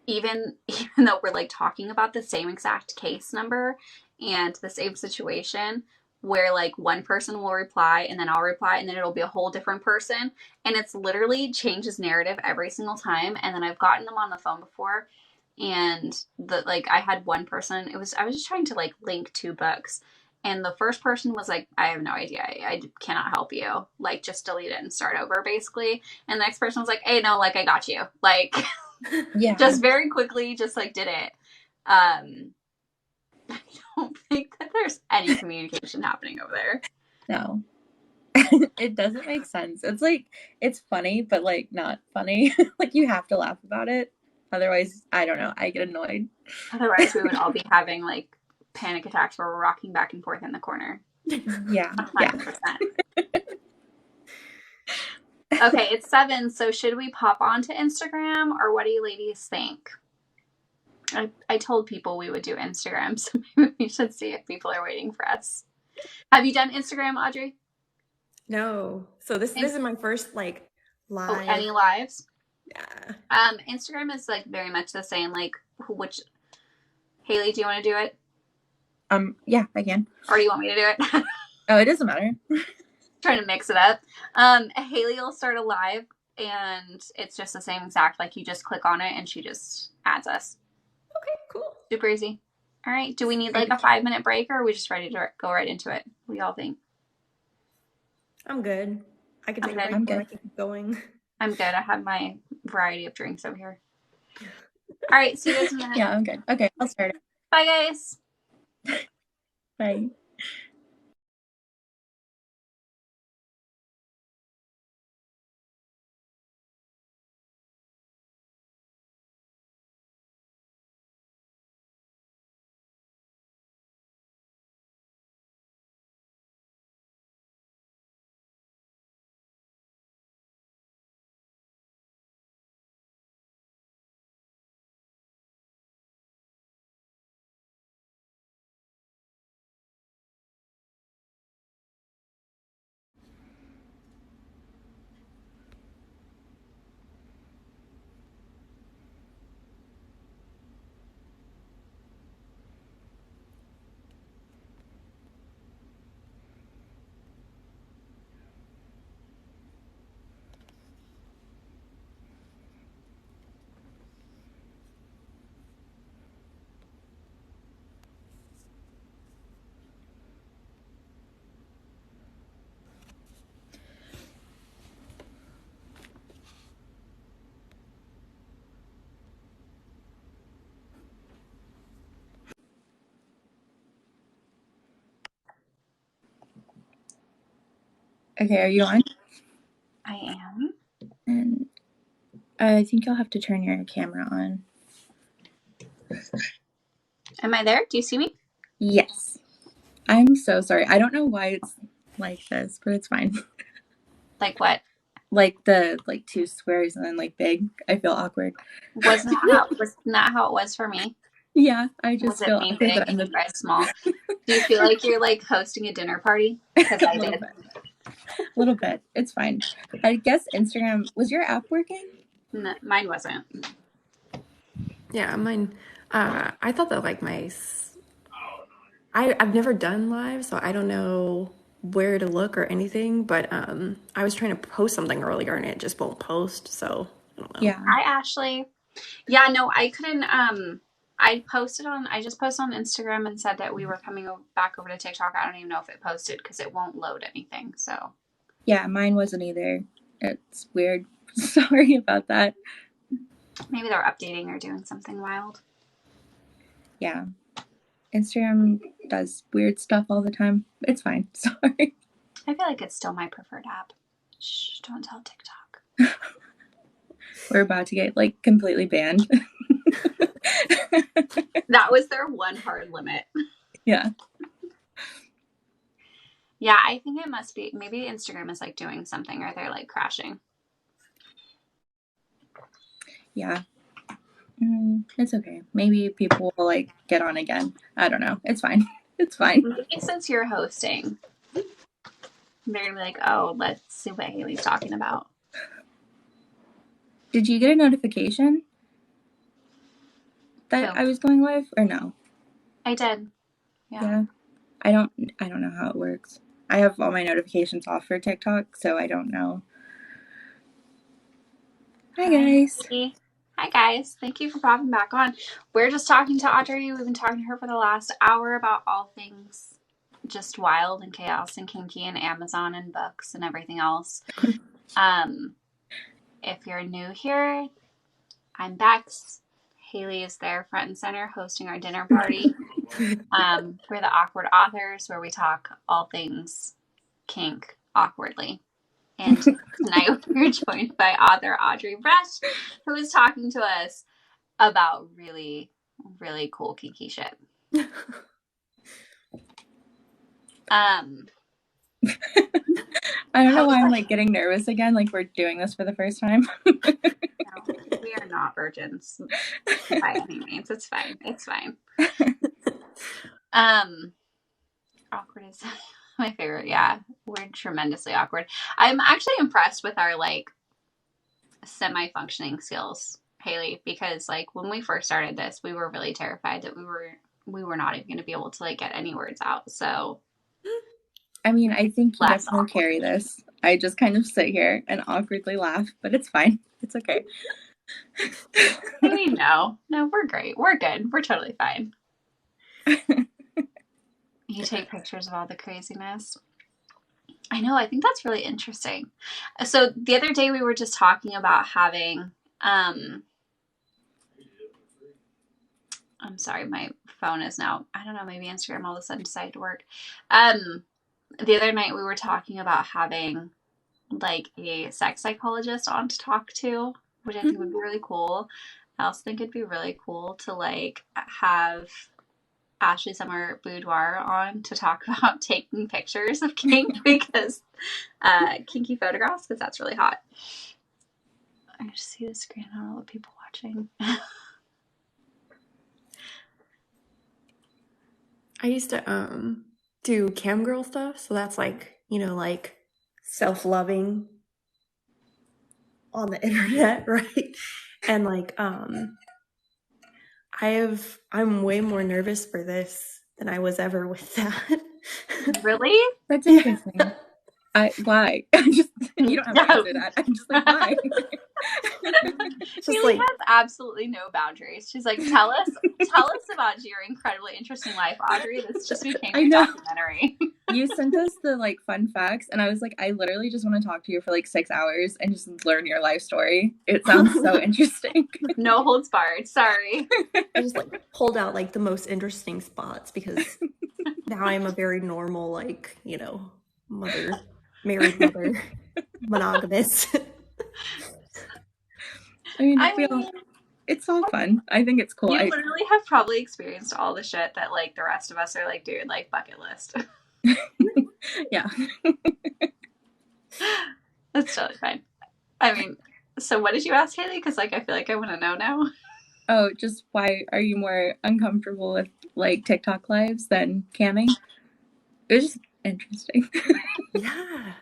even though we're like talking about the same exact case number and the same situation where like one person will reply and then I'll reply and then it'll be a whole different person and it's literally changes narrative every single time. And then I've gotten them on the phone before and the like I had one person, I was just trying to like link two books and the first person was like, I have no idea, I cannot help you, like just delete it and start over basically. And the next person was like, hey no, like I got you, like Yeah. just very quickly just like did it. I don't think that there's any communication happening over there. No. It doesn't make sense. It's like it's funny, but like not funny. Like you have to laugh about it. Otherwise, I don't know, I get annoyed. Otherwise we would all be having like panic attacks where we're rocking back and forth in the corner. Yeah. 100%. Okay, it's 7, so should we pop onto Instagram or what do you ladies think? I told people we would do Instagram, so maybe we should see if people are waiting for us. Have you done Instagram, Audrey? No. So this is my first like Oh, live. any lives? Yeah. Instagram is like very much the same. Like, which Haley, do you want to do it? Yeah, I can. Or do you want me to do it? Oh, it doesn't matter. Trying to mix it up. Haley will start a live, and it's just the same exact. Like, you just click on it, and she just adds us. Okay, cool. Super easy. All right. Do we need like a 5-minute break, or are we just ready to go right into it? What do y'all think? I'm good. I can take a break. I'm or I good. can keep going. I'm good. I have my variety of drinks over here. All right. See you guys in a minute. Yeah, I'm good. Okay, I'll start it. Bye, guys. Bye. Okay, are you on? I am. And I think you'll have to turn your camera on. Am I there? Do you see me? Yes. I'm so sorry. I don't know why it's like this, but it's fine. Like what? Like the two squares and then like big. I feel awkward. Wasn't that how it was for me? Yeah, I Was just it feel me awkward big that I'm and the you guys small? Do you feel like you're like hosting a dinner party? Because a I little did. bit. A little bit. It's fine. I guess Instagram, was your app working? No, mine wasn't. Yeah, mine. I thought that like I've never done live, so I don't know where to look or anything. But I was trying to post something earlier and it just won't post. So I don't know. Yeah. Hi, Ashley. Yeah, no, I couldn't. I just posted on Instagram and said that we were coming back over to TikTok. I don't even know if it posted because it won't load anything. So Yeah, mine wasn't either. It's weird. Sorry about that. maybe they're updating or doing something wild. Yeah. Instagram does weird stuff all the time. It's fine. Sorry. I feel like it's still my preferred app. Shh, don't tell TikTok. We're about to get like completely banned. That was their one hard limit. Yeah. Yeah, I think it must be. Maybe Instagram is like doing something or they're like crashing. Yeah. It's okay. Maybe people will like get on again. I don't know. It's fine. It's fine. Maybe since you're hosting, they're gonna be like, oh, let's see what Haley's talking about. Did you get a notification that Who? I was going live or no? I did. Yeah. I don't know how it works. I have all my notifications off for TikTok, so I don't know. Hi guys. Hi guys. Thank you for popping back on. We're just talking to Audrey. We've been talking to her for the last hour about all things just wild and chaos and kinky and Amazon and books and everything else. If you're new here, I'm Bex. Haley is there front and center hosting our dinner party. We're the Awkward Authors, where we talk all things kink awkwardly. And tonight we're joined by author Audrey Bresch, who is talking to us about really, really cool kinky shit. I don't know why I'm like getting nervous again, like we're doing this for the first time. No, we are not virgins by any means. It's fine. It's fine. Awkward is my favorite. Yeah, we're tremendously awkward. I'm actually impressed with our like semi-functioning skills, Haley, because like when we first started this, we were really terrified that we were not even going to be able to like get any words out. So I mean, I think you less definitely awkward. carry this. I just kind of sit here and awkwardly laugh, but it's fine. It's okay. Maybe no, we're great. We're good. We're totally fine. You take pictures of all the craziness. I know. I think that's really interesting. So the other day we were just talking about having. I'm sorry, my phone is now. I don't know. Maybe Instagram all of a sudden decided to work. The other night we were talking about having like a sex psychologist on to talk to, which I think would be really cool. I also think it'd be really cool to like have Ashley Summer Boudoir on to talk about taking pictures of kink because kinky photographs, because that's really hot. I just see the screen. I don't know what people watching. I used to do cam girl stuff, so that's like, you know, like self-loving on the internet, right? And like I'm way more nervous for this than I was ever with that. Really? That's interesting. Why? You don't have to answer that. I'm just like, why? Haley has absolutely no boundaries. She's like, tell us about your incredibly interesting life, Audrey. This just became a documentary. You sent us the like fun facts, and I was like, I literally just want to talk to you for like 6 hours and just learn your life story. It sounds so interesting. No holds barred. Sorry. I just like pulled out like the most interesting spots because now I'm a very normal, like, you know, mother married mother, monogamous. I mean, I mean, it's all fun. I think it's cool. you literally have probably experienced all the shit that like the rest of us are like, dude, like bucket list. Yeah. That's totally fine. I mean, so what did you ask, Haley? Because like I feel like I want to know now. Oh, just why are you more uncomfortable with like TikTok lives than camming? It was just interesting. Yeah,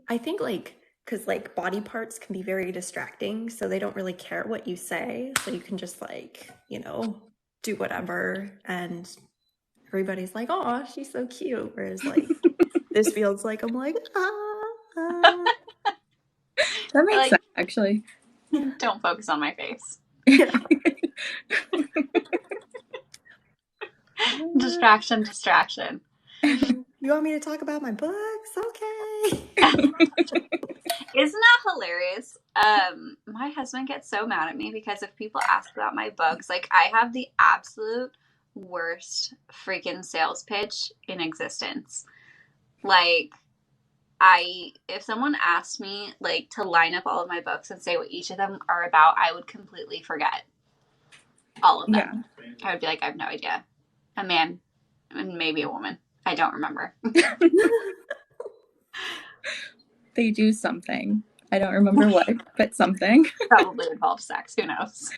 I think like because like body parts can be very distracting, so they don't really care what you say, so you can just like do whatever, and everybody's like, "Oh, she's so cute," whereas like this feels like I'm like, ah. That makes Like, sense, actually. don't focus on my face. Yeah. Distraction. You want me to talk about my books? Okay. Isn't that hilarious? My husband gets so mad at me because if people ask about my books, like I have the absolute worst freaking sales pitch in existence. Like if someone asked me like to line up all of my books and say what each of them are about, I would completely forget all of them. Yeah. I would be like, I have no idea. A man and maybe a woman. I don't remember. They do something. I don't remember what, but something. Probably involves sex. Who knows?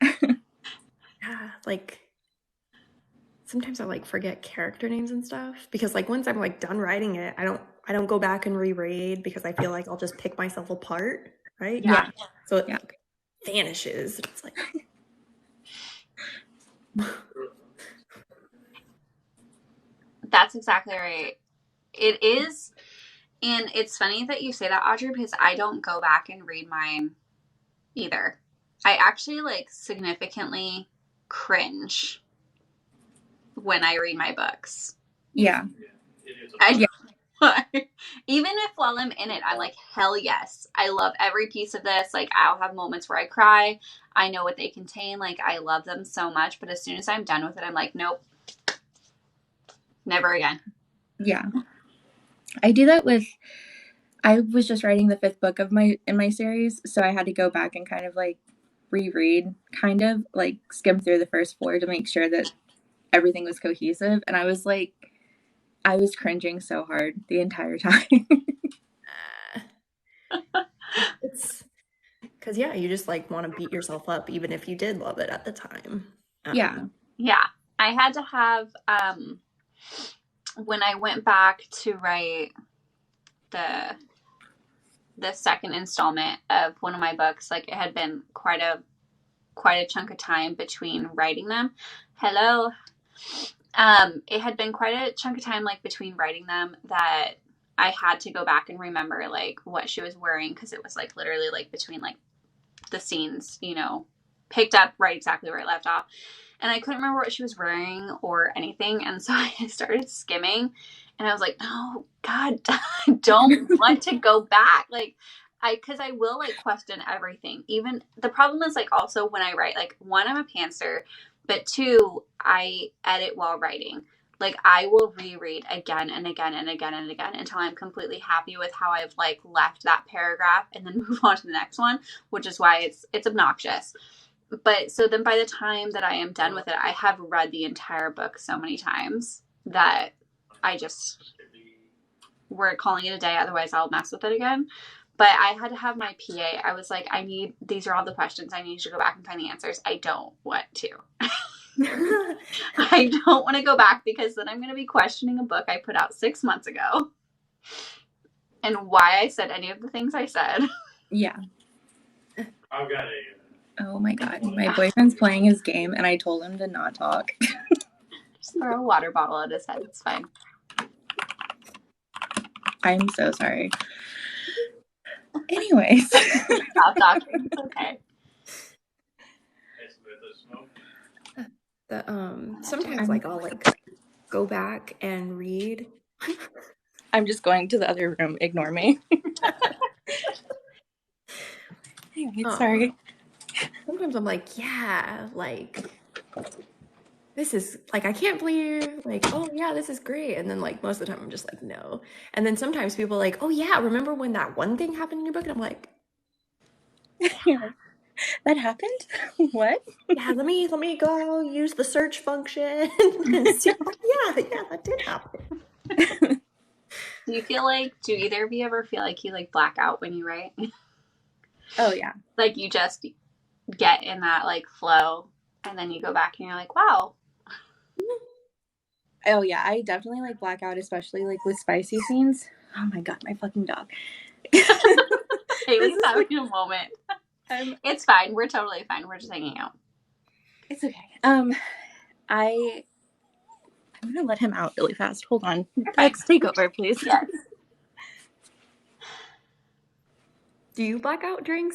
Yeah, like sometimes I like forget character names and stuff because like once I'm like done writing it, I don't go back and reread because I feel like I'll just pick myself apart, right? Yeah. So it Yeah. like vanishes. It's like That's exactly right. It is. And it's funny that you say that, Audrey, because I don't go back and read mine either. I actually like significantly cringe when I read my books. Yeah. Even if while I'm in it, I'm like, hell yes. I love every piece of this. Like, I'll have moments where I cry. I know what they contain. Like, I love them so much. But as soon as I'm done with it, I'm like, nope, never again. Yeah. I do that with, I was just writing the 5th book of in my series, so I had to go back and kind of like reread, kind of like skim through the first 4 to make sure that everything was cohesive. And I was like, I was cringing so hard the entire time. it's because yeah, you just like want to beat yourself up even if you did love it at the time. Yeah. Yeah. I had to have when I went back to write the second installment of one of my books, like it had been quite a chunk of time between writing them. Hello. It had been quite a chunk of time like between writing them that I had to go back and remember like what she was wearing because it was like literally like between like the scenes, picked up right exactly where it left off. And I couldn't remember what she was wearing or anything. And so I started skimming and I was like, no, God, I don't want to go back. Like, because I will like question everything. Even the problem is like also when I write, like, 1, I'm a pantser, but 2, I edit while writing. Like, I will reread again and again and again and again until I'm completely happy with how I've like left that paragraph and then move on to the next one, which is why it's obnoxious. But so then by the time that I am done with it, I have read the entire book so many times that we're calling it a day. Otherwise I'll mess with it again. But I had to have my PA. I was like, these are all the questions. I need you to go back and find the answers. I don't want to. I don't want to go back because then I'm going to be questioning a book I put out 6 months ago and why I said any of the things I said. Yeah. I've got a. Oh my God. My boyfriend's playing his game and I told him to not talk. Just throw a water bottle at his head. It's fine. I'm so sorry. Anyways. Stop talking. It's okay. Sometimes like I'll like go back and read. I'm just going to the other room. Ignore me. Anyway, sorry. Sometimes I'm like, yeah, like this is like, I can't believe, like, oh yeah, this is great. And then like most of the time I'm just like, no. And then sometimes people are like, oh yeah, remember when that one thing happened in your book? And I'm like, You're like, that happened? What? yeah, let me go use the search function and see. Yeah, that did happen. Do either of you ever feel like you like black out when you write? Oh yeah. Like you just get in that like flow and then you go back and you're like, wow. Oh yeah, I definitely like black out, especially like with spicy scenes. Oh my god, my fucking dog. Haley's having a moment. It's fine. We're totally fine. We're just hanging out. It's okay. I'm gonna let him out really fast. Hold on. Bex, take over, please. Yes. Do you black out during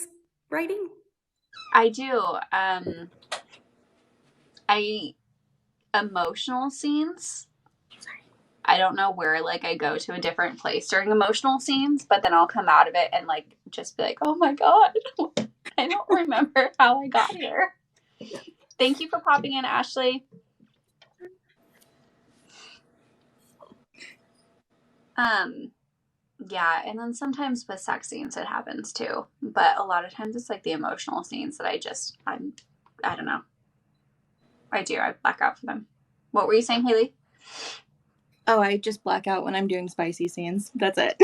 writing? I do. Emotional scenes. I don't know where like I go to a different place during emotional scenes, but then I'll come out of it and like just be like, oh my god, I don't remember how I got here. Thank you for popping in, Ashley. Yeah, and then sometimes with sex scenes it happens too, but a lot of times it's like the emotional scenes that I don't know. I black out for them. What were you saying, Haley? Oh, I just black out when I'm doing spicy scenes. That's it.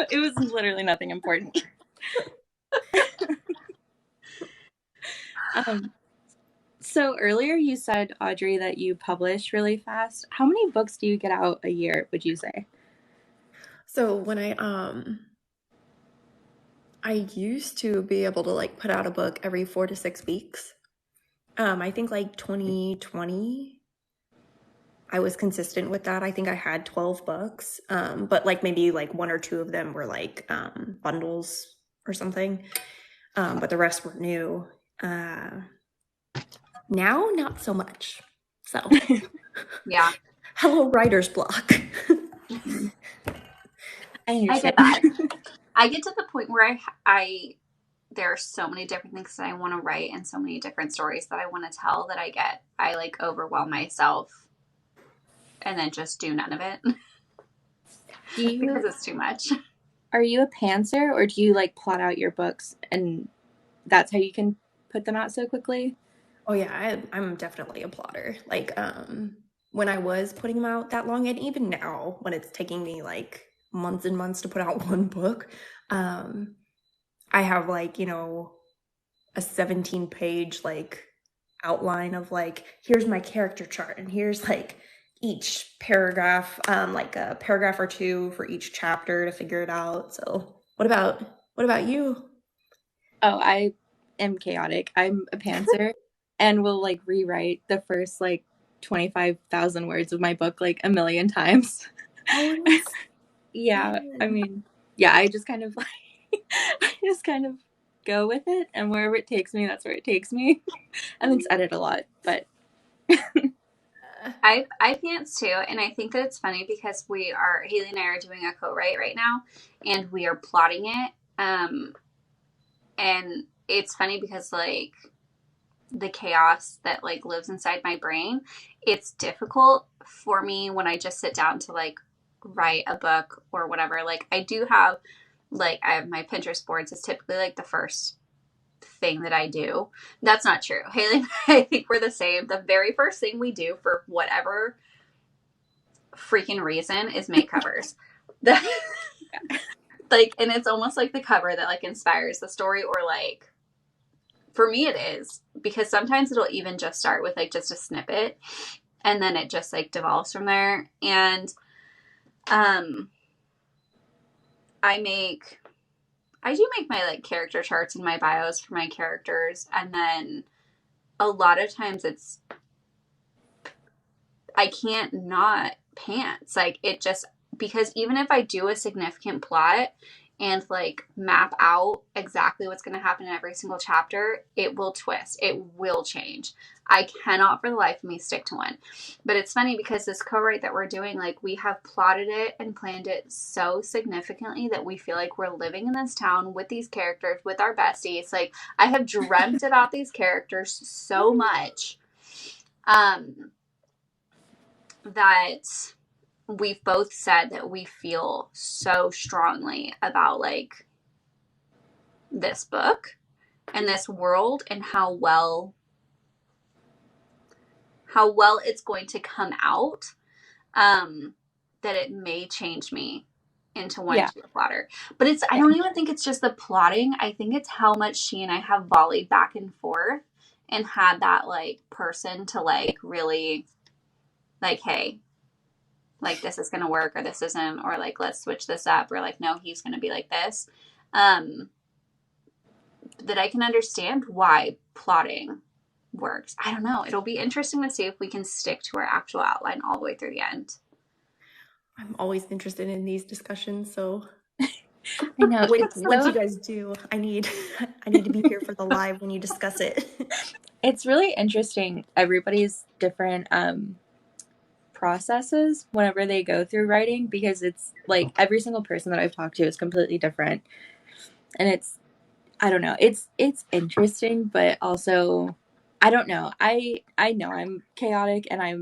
It was literally nothing important. So earlier you said, Audrey, that you publish really fast. How many books do you get out a year, would you say? So when I used to be able to like put out a book every 4 to 6 weeks. I think like 2020 I was consistent with that. I think I had 12 books, but like maybe like 1 or 2 of them were like bundles or something, but the rest were new. Now, not so much. So, yeah. Hello, writer's block. I get that. I get to the point where there are so many different things that I want to write and so many different stories that I want to tell that I like overwhelm myself and then just do none of it because it's too much. Are you a pantser or do you like plot out your books and that's how you can put them out so quickly? Oh yeah, I'm definitely a plotter. Like when I was putting them out that long, and even now when it's taking me like months and months to put out one book, I have like, you know, a 17-page like outline of like, here's my character chart and here's like each paragraph, like a paragraph or 2 for each chapter to figure it out. So what about you? Oh, I am chaotic. I'm a pantser and will like rewrite the first like 25,000 words of my book like a million times. Oh, yeah, I mean, yeah, I just kind of go with it, and wherever it takes me, that's where it takes me. And then edit a lot, but I pants too, and I think that it's funny because Haley and I are doing a co-write right now, and we are plotting it. And it's funny because like the chaos that like lives inside my brain, it's difficult for me when I just sit down to like write a book or whatever. Like I have my Pinterest boards is typically like the first thing that I do. That's not true. Haley and I think we're the same. The very first thing we do for whatever freaking reason is make covers. Like, and it's almost like the cover that like inspires the story, or like for me it is, because sometimes it'll even just start with like just a snippet and then it just like devolves from there. And I do make my like character charts and my bios for my characters, and then a lot of times I can't not pants. Like it just, because even if I do a significant plot and like map out exactly what's going to happen in every single chapter, it will twist. It will change. I cannot for the life of me stick to one. But it's funny because this co-write that we're doing, like we have plotted it and planned it so significantly that we feel like we're living in this town with these characters, with our besties. Like I have dreamt about these characters so much. um, that we've both said that we feel so strongly about like this book and this world and how well it's going to come out, that it may change me into wanting Yeah. to be a plotter. But it's, I don't even think it's just the plotting. I think it's how much she and I have volleyed back and forth and had that like person to like really like, hey, like this is gonna work or this isn't, or like let's switch this up, or like no, he's gonna be like this. Um, that I can understand why plotting works. I don't know. It'll be interesting to see if we can stick to our actual outline all the way through the end. I'm always interested in these discussions, so I know. once you guys do, I need to be here for the live when you discuss it. It's really interesting. Everybody's different processes whenever they go through writing, because it's like every single person that I've talked to is completely different, and it's, I don't know, it's interesting, but also I don't know. I know I'm chaotic, and I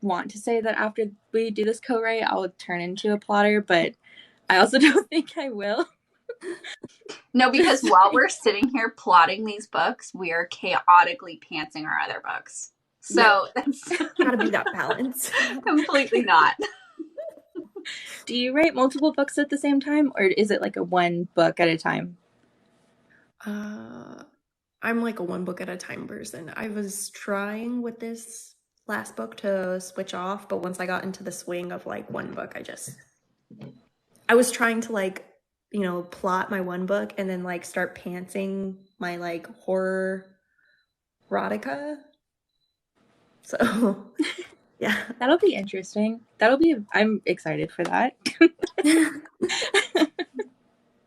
want to say that after we do this co-write, I'll turn into a plotter, but I also don't think I will. No, because while we're sitting here plotting these books, we are chaotically pantsing our other books. So that's Gotta be that balance. completely not. Do you write multiple books at the same time, or is it like a one book at a time? I'm like a one book at a time person. I was trying with this last book to switch off, but once I got into the swing of like one book, I was trying to like, plot my one book and then like start pantsing my like horror erotica. So yeah. That'll be interesting. I'm excited for that.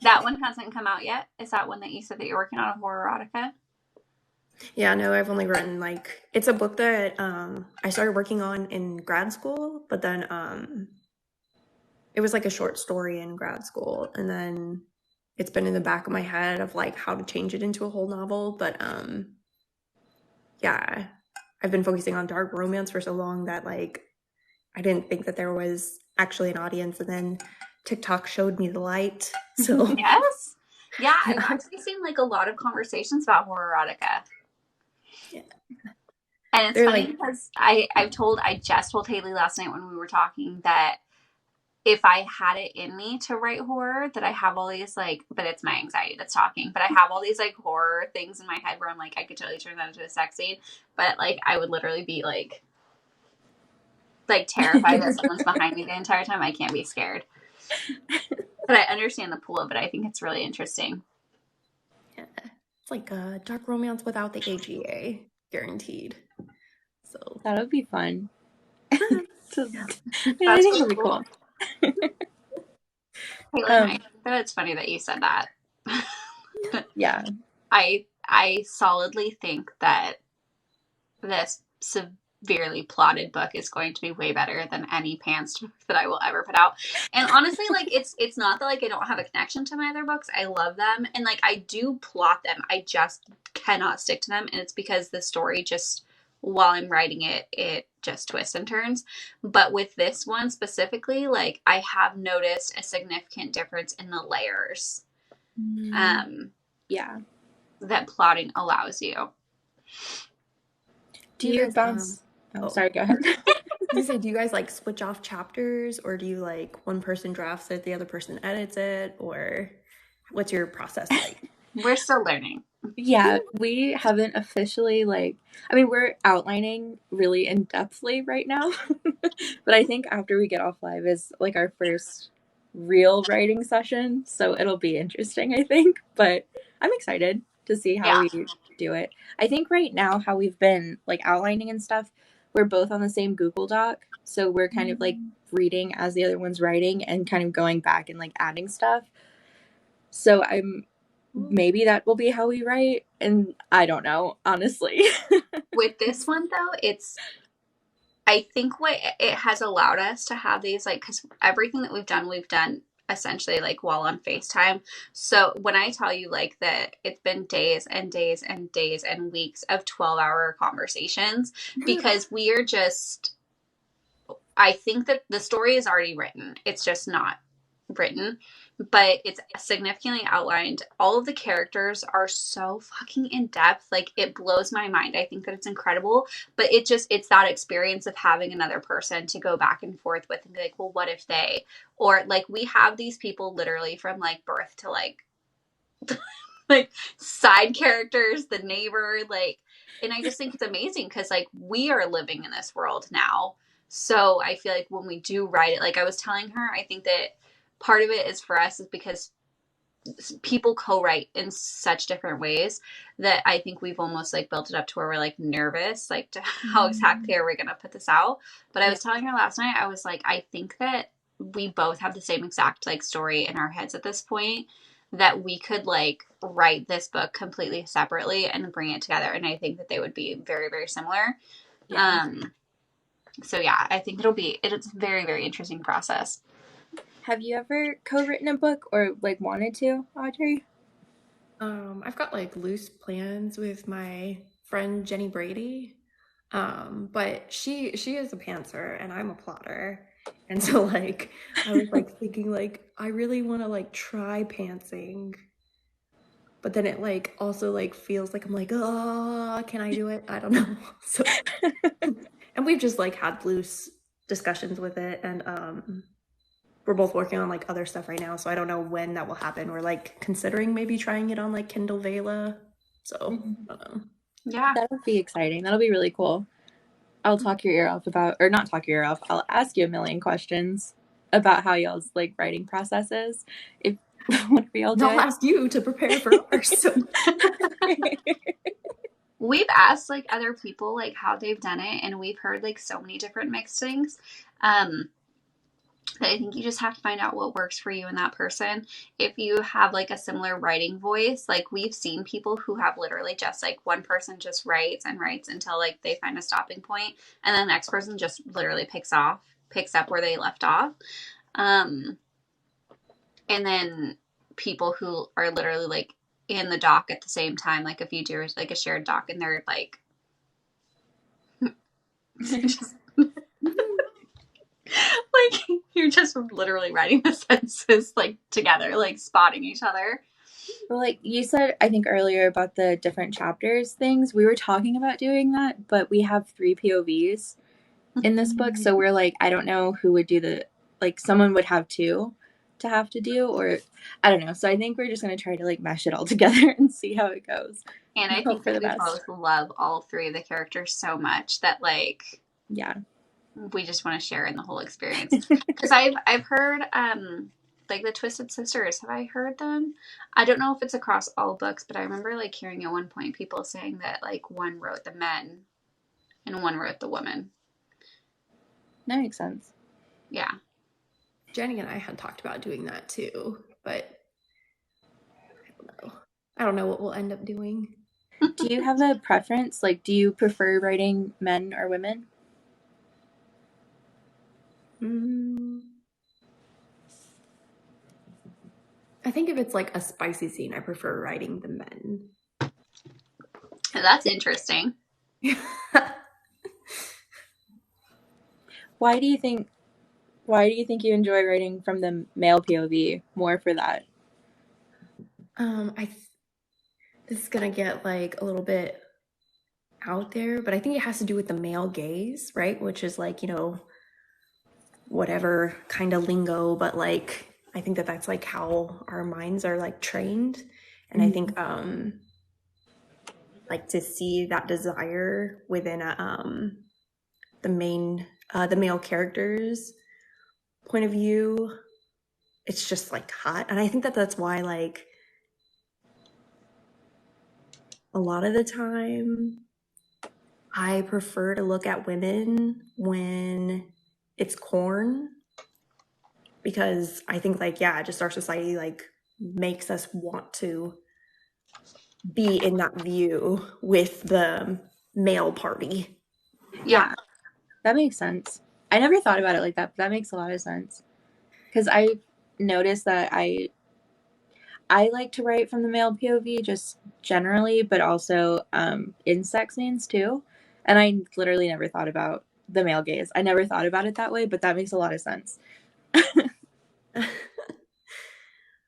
That one hasn't come out yet. Is that one that you said that you're working on, a horror erotica? Yeah, no, I've only written like, it's a book that I started working on in grad school, but then it was like a short story in grad school, and then it's been in the back of my head of like how to change it into a whole novel. But yeah, I've been focusing on dark romance for so long that like I didn't think that there was actually an audience, and then TikTok showed me the light. So Yes. Yeah, I've actually seen like a lot of conversations about horror erotica. Yeah. And it's They're funny like, because I just told Haley last night when we were talking that if I had it in me to write horror, that I have all these like, but it's my anxiety that's talking, but I have all these like horror things in my head where I'm like, I could totally turn that into a sex scene, but like I would literally be like terrified that someone's behind me the entire time. I can't be scared. But I understand the pull of it. I think it's really interesting. yeah, it's like a dark romance without the AGA, guaranteed. So That would be fun. That's I think it'll be cool. cool. Caitlin, I think that it's funny that you said that. Yeah. I solidly think that this severely plotted book is going to be way better than any pants that I will ever put out. And honestly, like it's not that like I don't have a connection to my other books. I love them, and like I do plot them. I just cannot stick to them, and it's because the story just, while I'm writing it, it just twists and turns. But with this one specifically, like I have noticed a significant difference in the layers. Yeah. That plotting allows you. Do you bounce? Sorry, go ahead. Do you guys like switch off chapters, or do you like one person drafts it, the other person edits it, or what's your process like? We're still learning. Yeah, we haven't officially we're outlining really in depthly right now, but I think after we get off live is like our first real writing session, so it'll be interesting, I think, but I'm excited to see how we do it. I think right now how we've been like outlining and stuff, we're both on the same Google Doc, so we're kind of like reading as the other one's writing and kind of going back and like adding stuff. So maybe that will be how we write, and I don't know, honestly. With this one though, I think what it has allowed us to have these, like, because everything that we've done essentially like while on FaceTime. So when I tell you like that it's been days and days and days and weeks of 12-hour conversations because we are just, I think that the story is already written. It's just not written, but it's significantly outlined. All of the characters are so fucking in depth. Like it blows my mind. I think that it's incredible, but it's that experience of having another person to go back and forth with and be like, well, what if they, or like we have these people literally from like birth to like side characters, the neighbor, like, and I just think it's amazing because like we are living in this world now. So I feel like when we do write it, like I was telling her, I think that part of it is for us is because people co-write in such different ways that I think we've almost like built it up to where we're like nervous, like to how exactly are we going to put this out. But I was telling her last night, I was like, I think that we both have the same exact like story in our heads at this point, that we could like write this book completely separately and bring it together. And I think that they would be very, very similar. Yeah. So yeah, I think it's a very, very interesting process. Have you ever co-written a book or like wanted to, Audrey? I've got like loose plans with my friend Jenny Brady. But she is a pantser and I'm a plotter. And so like I was like thinking like I really want to like try pantsing. But then it like also like feels like I'm like, oh, can I do it? I don't know. So and we've just like had loose discussions with it, and we're both working on like other stuff right now, so I don't know when that will happen. We're like considering maybe trying it on like Kindle Vela. So I don't know. Yeah. That would be exciting. That'll be really cool. I'll talk your ear off about, or not talk your ear off, I'll ask you a million questions about how y'all's like writing process is. If what we all do. I'll ask you to prepare for ours. So. We've asked like other people like how they've done it, and we've heard like so many different mixed things. That I think you just have to find out what works for you and that person. If you have like a similar writing voice, like we've seen people who have literally just like one person just writes and writes until like they find a stopping point, and then the next person just literally picks up where they left off. And then people who are literally like in the doc at the same time, like if you do like a shared doc and they're like just, like you're just literally writing the sentences like together, like spotting each other. Well, like you said, I think earlier about the different chapters things, we were talking about doing that, but we have 3 POVs in this book, so we're like, I don't know who would do the, like someone would have 2 to have to do, or I don't know. So I think we're just going to try to like mesh it all together and see how it goes. And I think that we both love all 3 of the characters so much that like, yeah, we just want to share in the whole experience. Because I've heard like the Twisted Sisters. Have I heard them? I don't know if it's across all books, but I remember like hearing at one point people saying that like one wrote the men and one wrote the women. That makes sense. Yeah. Jenny and I had talked about doing that too, but I don't know what we'll end up doing. Do you have a preference? Like, do you prefer writing men or women? I think if it's like a spicy scene, I prefer writing the men. That's interesting. Why do you think you enjoy writing from the male POV more for that? This is gonna get like a little bit out there, but I think it has to do with the male gaze, right? Which is like, you know, whatever kind of lingo, but like I think that that's like how our minds are like trained. And I think like to see that desire within the male character's point of view, it's just like hot. And I think that that's why like a lot of the time I prefer to look at women when it's corn, because I think like, yeah, just our society like makes us want to be in that view with the male party. Yeah, that makes sense. I never thought about it like that, but that makes a lot of sense. Because noticed that I like to write from the male POV just generally, but also in sex scenes too. And I literally never thought about the male gaze. I never thought about it that way, but that makes a lot of sense.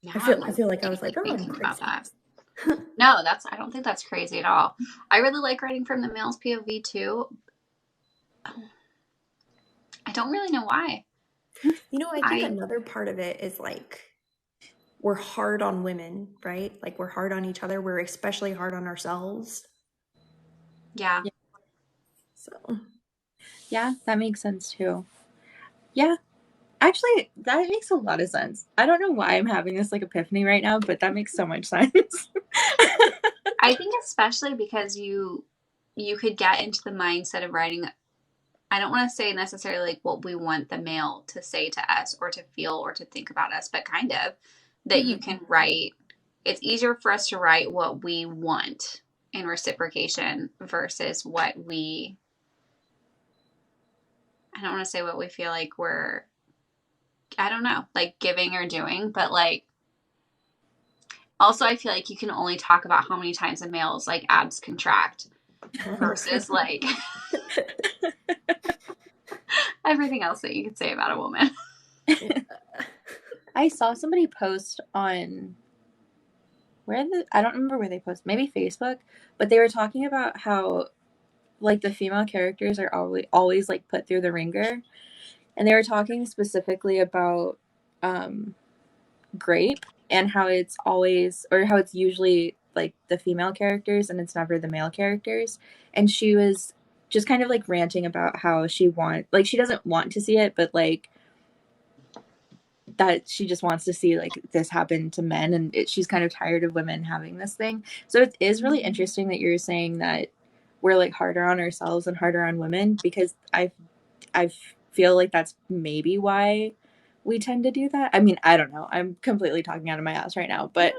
Now I I'm feel like I was like, oh, I'm thinking about crazy. that. No, I don't think that's crazy at all. I really like writing from the male's POV too. I don't really know why. You know, I think another part of it is like we're hard on women, right? Like we're hard on each other. We're especially hard on ourselves. Yeah. So Yeah, that makes sense too. Yeah. Actually, that makes a lot of sense. I don't know why I'm having this like epiphany right now, but that makes so much sense. I think especially because you could get into the mindset of writing, I don't want to say necessarily like what we want the male to say to us or to feel or to think about us, but kind of that you can write. It's easier for us to write what we want in reciprocation versus what I don't want to say what we feel like we're, I don't know, like giving or doing, but like also I feel like you can only talk about how many times a male's like abs contract versus like everything else that you could say about a woman. I saw somebody post on I don't remember where they posted, maybe Facebook, but they were talking about how like the female characters are always like put through the ringer, and they were talking specifically about Grape and how it's always, or how it's usually like the female characters and it's never the male characters. And she was just kind of like ranting about how she doesn't want to see it, but like that she just wants to see like this happen to men, and she's kind of tired of women having this thing. So it is really interesting that you're saying that we're like harder on ourselves and harder on women, because I feel like that's maybe why we tend to do that. I mean, I don't know. I'm completely talking out of my ass right now, but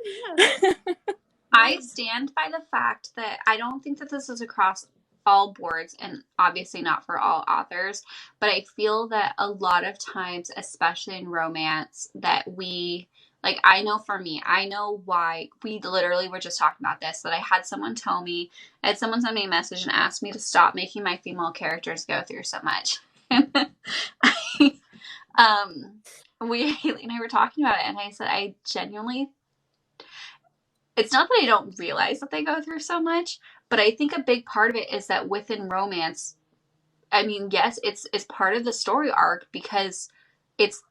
I stand by the fact that I don't think that this is across all boards and obviously not for all authors, but I feel that a lot of times, especially in romance, that like, I know for me, I know why we literally were just talking about this, that I had someone send me a message and ask me to stop making my female characters go through so much. Haley and I were talking about it, and I said, I genuinely, it's not that I don't realize that they go through so much, but I think a big part of it is that within romance, I mean, yes, it's part of the story arc because it's,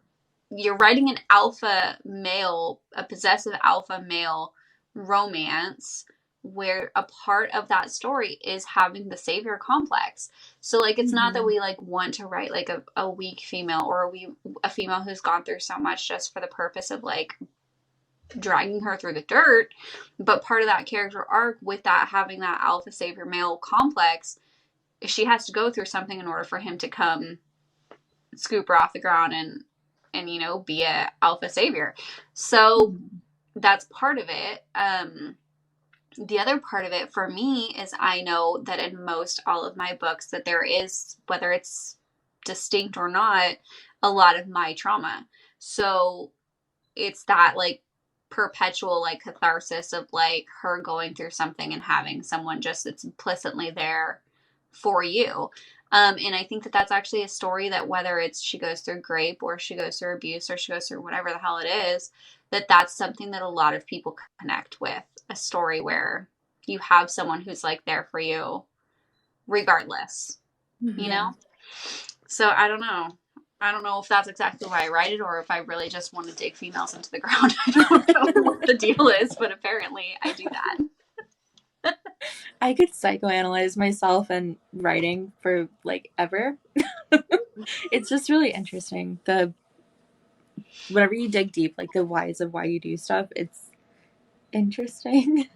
you're writing an alpha male, a possessive alpha male romance where a part of that story is having the savior complex. So like it's not that we like want to write like a weak female or a female who's gone through so much just for the purpose of like dragging her through the dirt, but part of that character arc with that having that alpha savior male complex, she has to go through something in order for him to come scoop her off the ground and be a alpha savior. So that's part of it. The other part of it for me is I know that in most all of my books that there is, whether it's distinct or not, a lot of my trauma. So it's that like perpetual like catharsis of like her going through something and having someone just that's implicitly there for you. And I think that that's actually a story that whether it's she goes through Grape or she goes through abuse or she goes through whatever the hell it is, that's something that a lot of people connect with, a story where you have someone who's like there for you regardless, you know? So I don't know. I don't know if that's exactly why I write it or if I really just want to dig females into the ground. I don't know what the deal is, but apparently I do that. I could psychoanalyze myself and writing for like ever. It's just really interesting. Whenever you dig deep, like the whys of why you do stuff, it's interesting.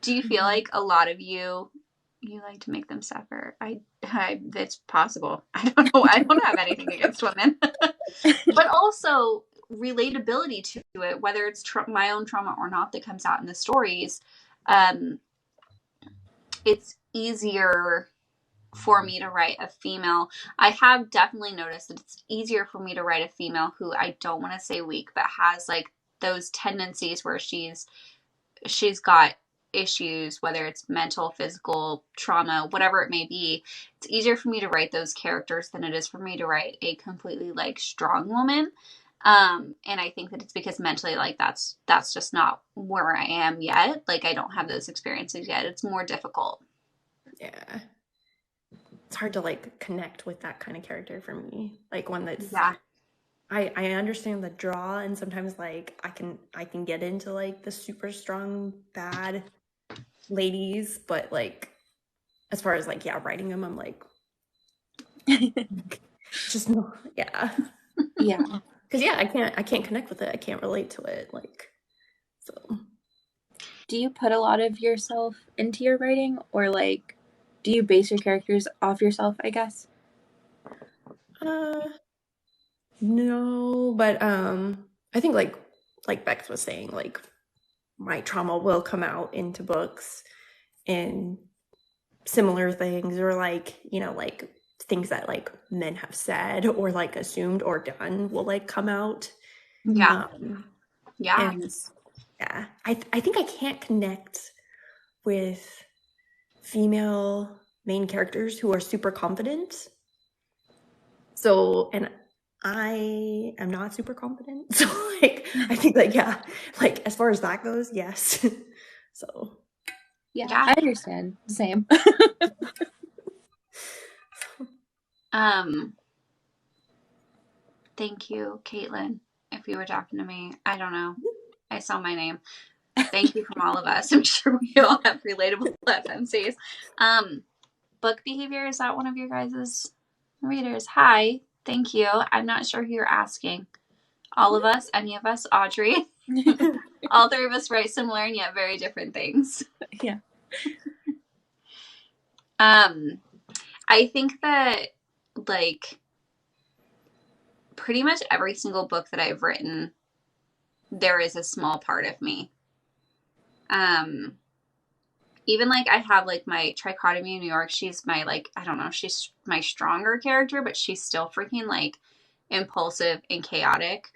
Do you feel like a lot of you like to make them suffer? It's possible. I don't know. I don't have anything against women, but also relatability to it, whether it's my own trauma or not that comes out in the stories. It's easier for me to write a female. I have definitely noticed that it's easier for me to write a female who, I don't want to say weak, but has like those tendencies where she's got issues, whether it's mental, physical, trauma, whatever it may be. It's easier for me to write those characters than it is for me to write a completely like strong woman. And I think that it's because mentally, like that's just not where I am yet. Like I don't have those experiences yet. It's more difficult. Yeah. It's hard to like connect with that kind of character for me. Like one that's Yeah. I understand the draw, and sometimes like I can get into like the super strong bad ladies, but like as far as like writing them, I'm like just no, yeah. Because I can't connect with it. I can't relate to it. Like, so. Do you put a lot of yourself into your writing, or like, do you base your characters off yourself, I guess? No, but I think like Bex was saying, like my trauma will come out into books and similar things, or like, like things that like men have said or like assumed or done will like come out. Yeah. Yeah. And I think I can't connect with female main characters who are super confident. So, and I am not super confident. So like, I think like, like as far as that goes, yes. So. Yeah, I understand. Same. Thank you, Caitlin. If you were talking to me, I don't know. I saw my name. Thank you from all of us. I'm sure we all have relatable FMCs. Book behavior, is that one of your guys' readers? Hi, thank you. I'm not sure who you're asking. All of us, any of us, Audrey. All three of us write similar and yet very different things. Yeah. I think that like pretty much every single book that I've written, there is a small part of me. Even like I have like my trichotomy in New York, she's my like, I don't know, she's my stronger character, but she's still freaking like impulsive and chaotic.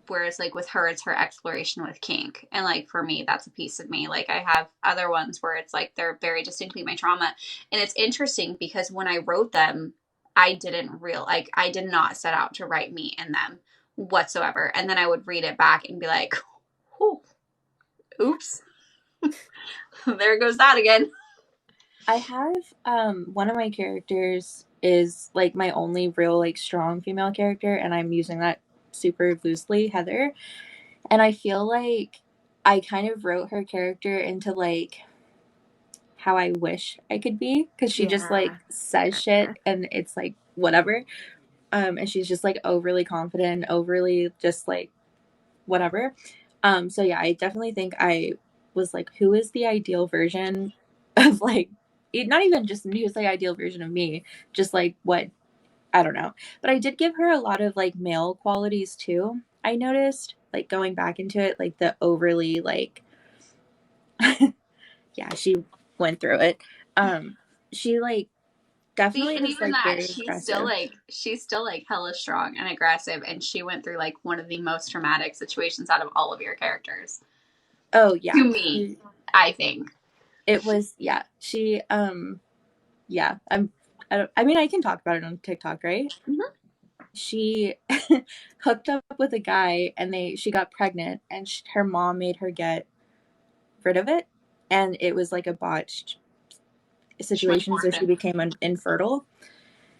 Whereas like with her, it's her exploration with kink. And like for me, that's a piece of me. Like I have other ones where it's like they're very distinctly my trauma. And it's interesting because when I wrote them, I did not set out to write me in them whatsoever. And then I would read it back and be like, oops. There goes that again. I have one of my characters is like my only real like strong female character, and I'm using that super loosely, Heather. And I feel like I kind of wrote her character into like how I wish I could be, because she just like says shit and it's like whatever. And she's just like overly confident, overly just like whatever. So yeah, I definitely think I was like, who is the ideal version of like, not even just who's the ideal version of me, just like what, I don't know. But I did give her a lot of like male qualities too. I noticed like going back into it, like the overly like, yeah, she went through it. She like definitely and was even like that very aggressive. she's still like hella strong and aggressive, and she went through like one of the most traumatic situations out of all of your characters. Oh yeah, to me, I think it was she yeah. I mean I can talk about it on TikTok, right? Mm-hmm. She hooked up with a guy and she got pregnant, and her mom made her get rid of it, and it was like a botched situation, so she became infertile,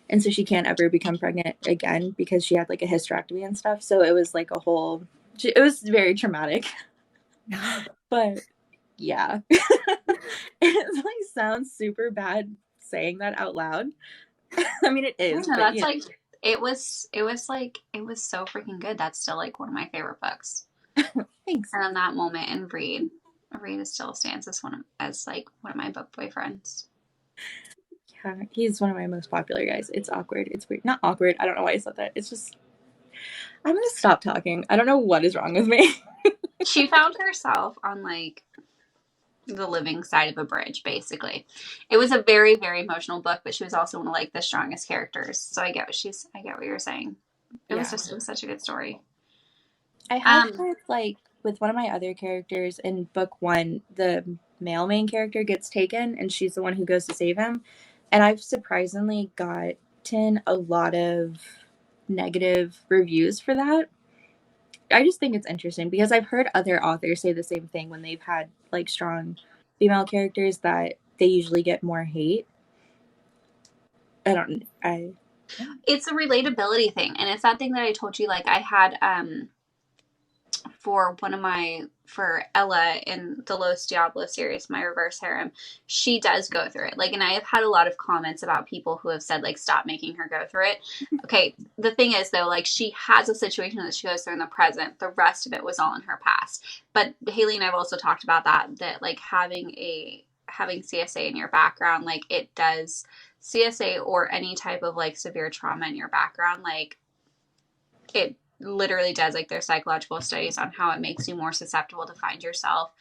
and so she can't ever become pregnant again because she had like a hysterectomy and stuff. So it was like it was very traumatic. But yeah. It like sounds super bad saying that out loud. I mean it is, no, but that's like it was so freaking good. That's still like one of my favorite books. Thanks. And in that moment, and Reed still stands as one of my book boyfriends. Yeah, he's one of my most popular guys. It's awkward. It's weird. Not awkward. I don't know why I said that. It's just, I'm gonna stop talking. I don't know what is wrong with me. She found herself on like the living side of a bridge, basically. It was a very, very emotional book, but she was also one of like the strongest characters. So I get what you're saying. It was such a good story. I had with one of my other characters in book 1, the male main character gets taken and she's the one who goes to save him. And I've surprisingly gotten a lot of negative reviews for that. I just think it's interesting because I've heard other authors say the same thing when they've had like strong female characters, that they usually get more hate. It's a relatability thing, and it's that thing that I told you, like I had for Ella in the Los Diablo series, my reverse harem, she does go through it. Like, and I have had a lot of comments about people who have said, like, stop making her go through it. Okay, the thing is, though, like, she has a situation that she goes through in the present. The rest of it was all in her past. But Haley and I have also talked about that like, having CSA in your background, like, it does, CSA or any type of, like, severe trauma in your background, like, it literally does, like, there's psychological studies on how it makes you more susceptible to find yourself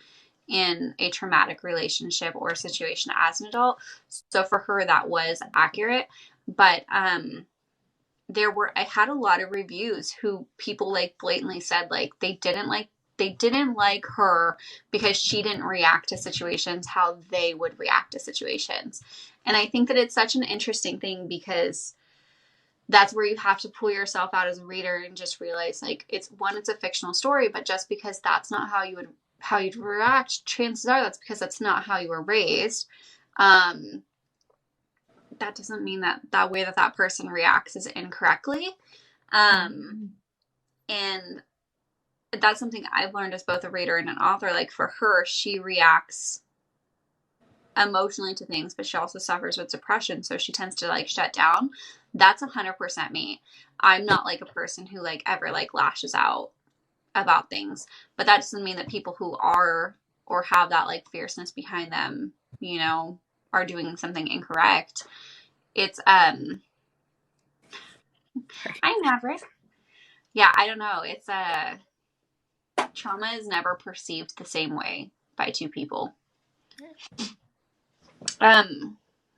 in a traumatic relationship or situation as an adult. So for her, that was accurate. But I had a lot of reviews who people like blatantly said, like, they didn't like her because she didn't react to situations how they would react to situations. And I think that it's such an interesting thing, because that's where you have to pull yourself out as a reader and just realize, like, it's a fictional story, but just because that's not how you'd react, chances are that's because that's not how you were raised. That doesn't mean that way that person reacts is incorrectly. And that's something I've learned as both a reader and an author. Like, for her, she reacts emotionally to things, but she also suffers with depression, so she tends to, like, shut down. That's 100% me. I'm not like a person who, like, ever, like, lashes out about things, but that doesn't mean that people who are or have that, like, fierceness behind them, you know, are doing something incorrect. It's I'm Maverick. Yeah, I don't know. It's trauma is never perceived the same way by two people.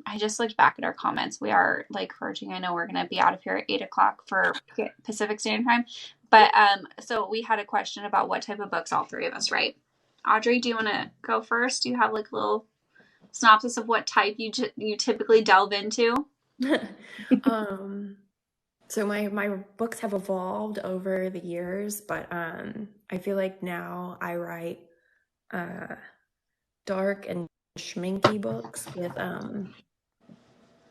I just looked back at our comments. We are, like, verging. I know we're going to be out of here at 8:00 for Pacific Standard Time. But so we had a question about what type of books all three of us write. Audrey, do you want to go first? Do you have, like, a little synopsis of what type you typically delve into? So my books have evolved over the years, but I feel like now I write dark and schminky books with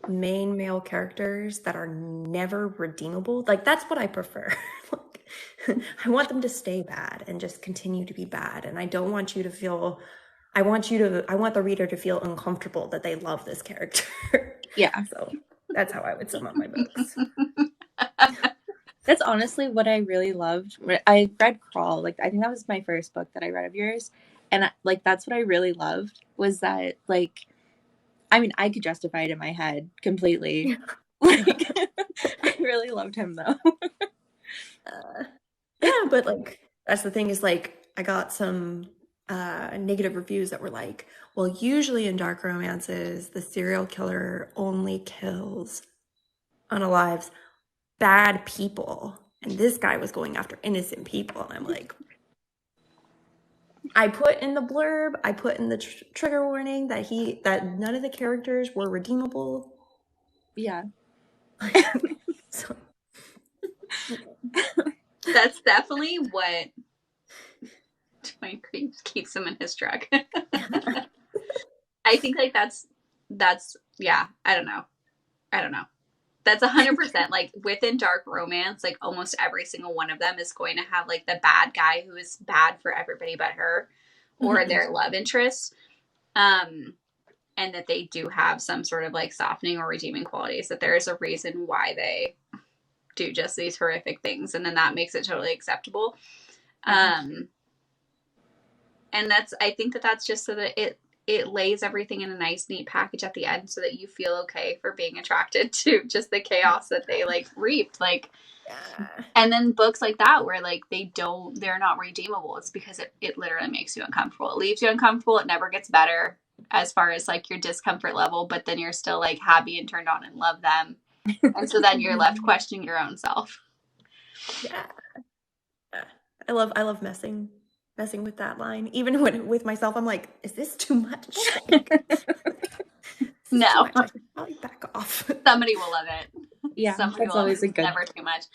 main male characters that are never redeemable. Like, that's what I prefer. Like, I want them to stay bad and just continue to be bad, and I don't want you to feel, I want the reader to feel uncomfortable that they love this character. Yeah. So that's how I would sum up my books. That's honestly what I really loved. I read Crawl. Like, I think that was my first book that I read of yours. And like, that's what I really loved, was that, like, I mean, I could justify it in my head completely. Like, I really loved him, though. Yeah, but, like, that's the thing, is, like, I got some negative reviews that were like, well, usually in dark romances, the serial killer only kills, unalives, bad people, and this guy was going after innocent people. And I'm like, I put in the blurb, I put in the trigger warning that none of the characters were redeemable. Yeah. So that's definitely what Twine keeps him in his truck. I think, like, that's yeah, I don't know. That's 100%, like, within dark romance, like, almost every single one of them is going to have, like, the bad guy who is bad for everybody but her, or their love interest, and that they do have some sort of, like, softening or redeeming qualities, that there is a reason why they do just these horrific things, and then that makes it totally acceptable. And I think that's just so that it lays everything in a nice, neat package at the end, so that you feel okay for being attracted to just the chaos that they, like, reaped. Like, Yeah. And then books like that where like they're not redeemable. It's because it literally makes you uncomfortable. It leaves you uncomfortable. It never gets better as far as like your discomfort level, but then you're still like happy and turned on and love them. And so then you're left questioning your own self. Yeah. I love messing with that line. Even when with myself, I'm like, is this too much? Like, No. too much. I should probably back off. Somebody will love it. Yeah, Somebody that's will love it. always a It's good. never too much.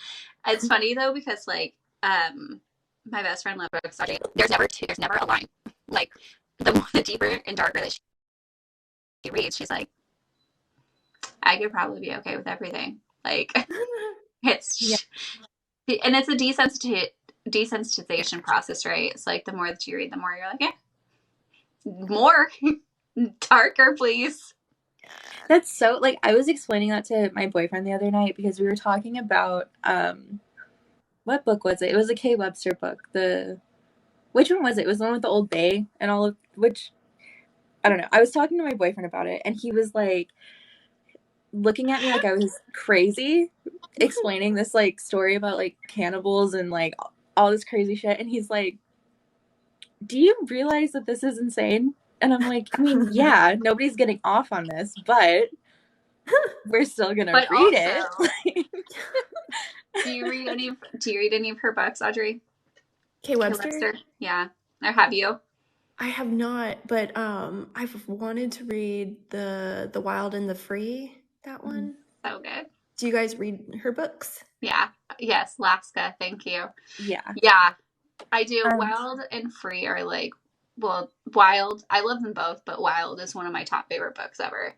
It's funny though because like my best friend loved books. There's never a line. Like the deeper and darker that she reads, she's like, I could probably be okay with everything. Like it's Yeah. and it's a desensitization process, right? It's like the more that you read, the more you're like, yeah, more darker, please. That's so, like, I was explaining that to my boyfriend the other night because we were talking about, what book was it? It was a Kay Webster book. Which one was it? It was the one with the Old Bay and all of, I don't know. I was talking to my boyfriend about it and he was like, looking at me like I was crazy, explaining this, like, story about, like, cannibals and, like, all this crazy shit. And he's like, do you realize that this is insane? And I'm like, I mean, yeah, nobody's getting off on this, but we're still gonna read it. Do you read any of her books, Audrey? Kay Webster? Yeah. Or have you? I have not, but I've wanted to read the Wild and the Free, that one. So good. Do you guys read her books? Yeah. Yes, Alaska. Thank you. Yeah. Yeah, I do. Wild and Free are like, well, Wild, I love them both, but Wild is one of my top favorite books ever.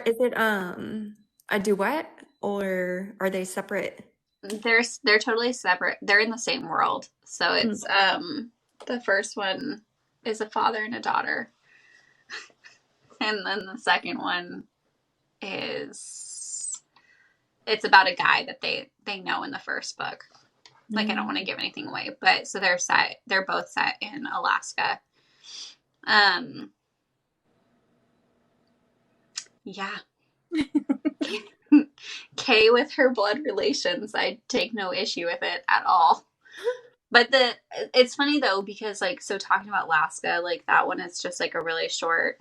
Is it a duet or are they separate? They're totally separate. They're in the same world. So it's the first one is a father and a daughter. And then the second one is it's about a guy that they know in the first book. Like, I don't want to give anything away, but so they're both set in Alaska. Yeah. Kay with her blood relations, I take no issue with it at all. But it's funny though, because like, so talking about Alaska, like that one is just like a really short,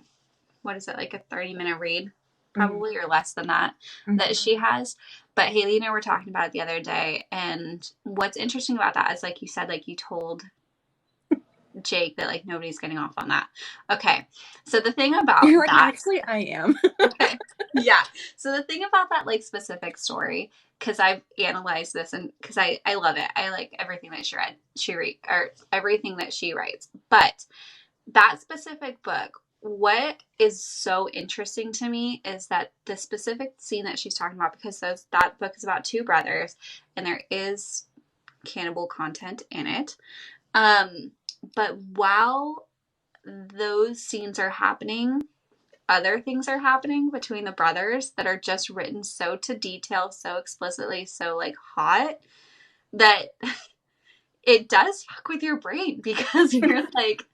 what is it, like a 30-minute read? Probably, or less than that, that she has. But Haley and I were talking about it the other day, and what's interesting about that is, like you said, like you told Jake that like nobody's getting off on that. Okay, so the thing about You're like, that, actually, I am. okay, yeah. So the thing about that like specific story, because I've analyzed this, and because I love it, I like everything that or everything that she writes, but that specific book. What is so interesting to me is that the specific scene that she's talking about, because that book is about two brothers and there is cannibal content in it. But while those scenes are happening, other things are happening between the brothers that are just written so to detail, so explicitly, so like hot that it does fuck with your brain because you're like,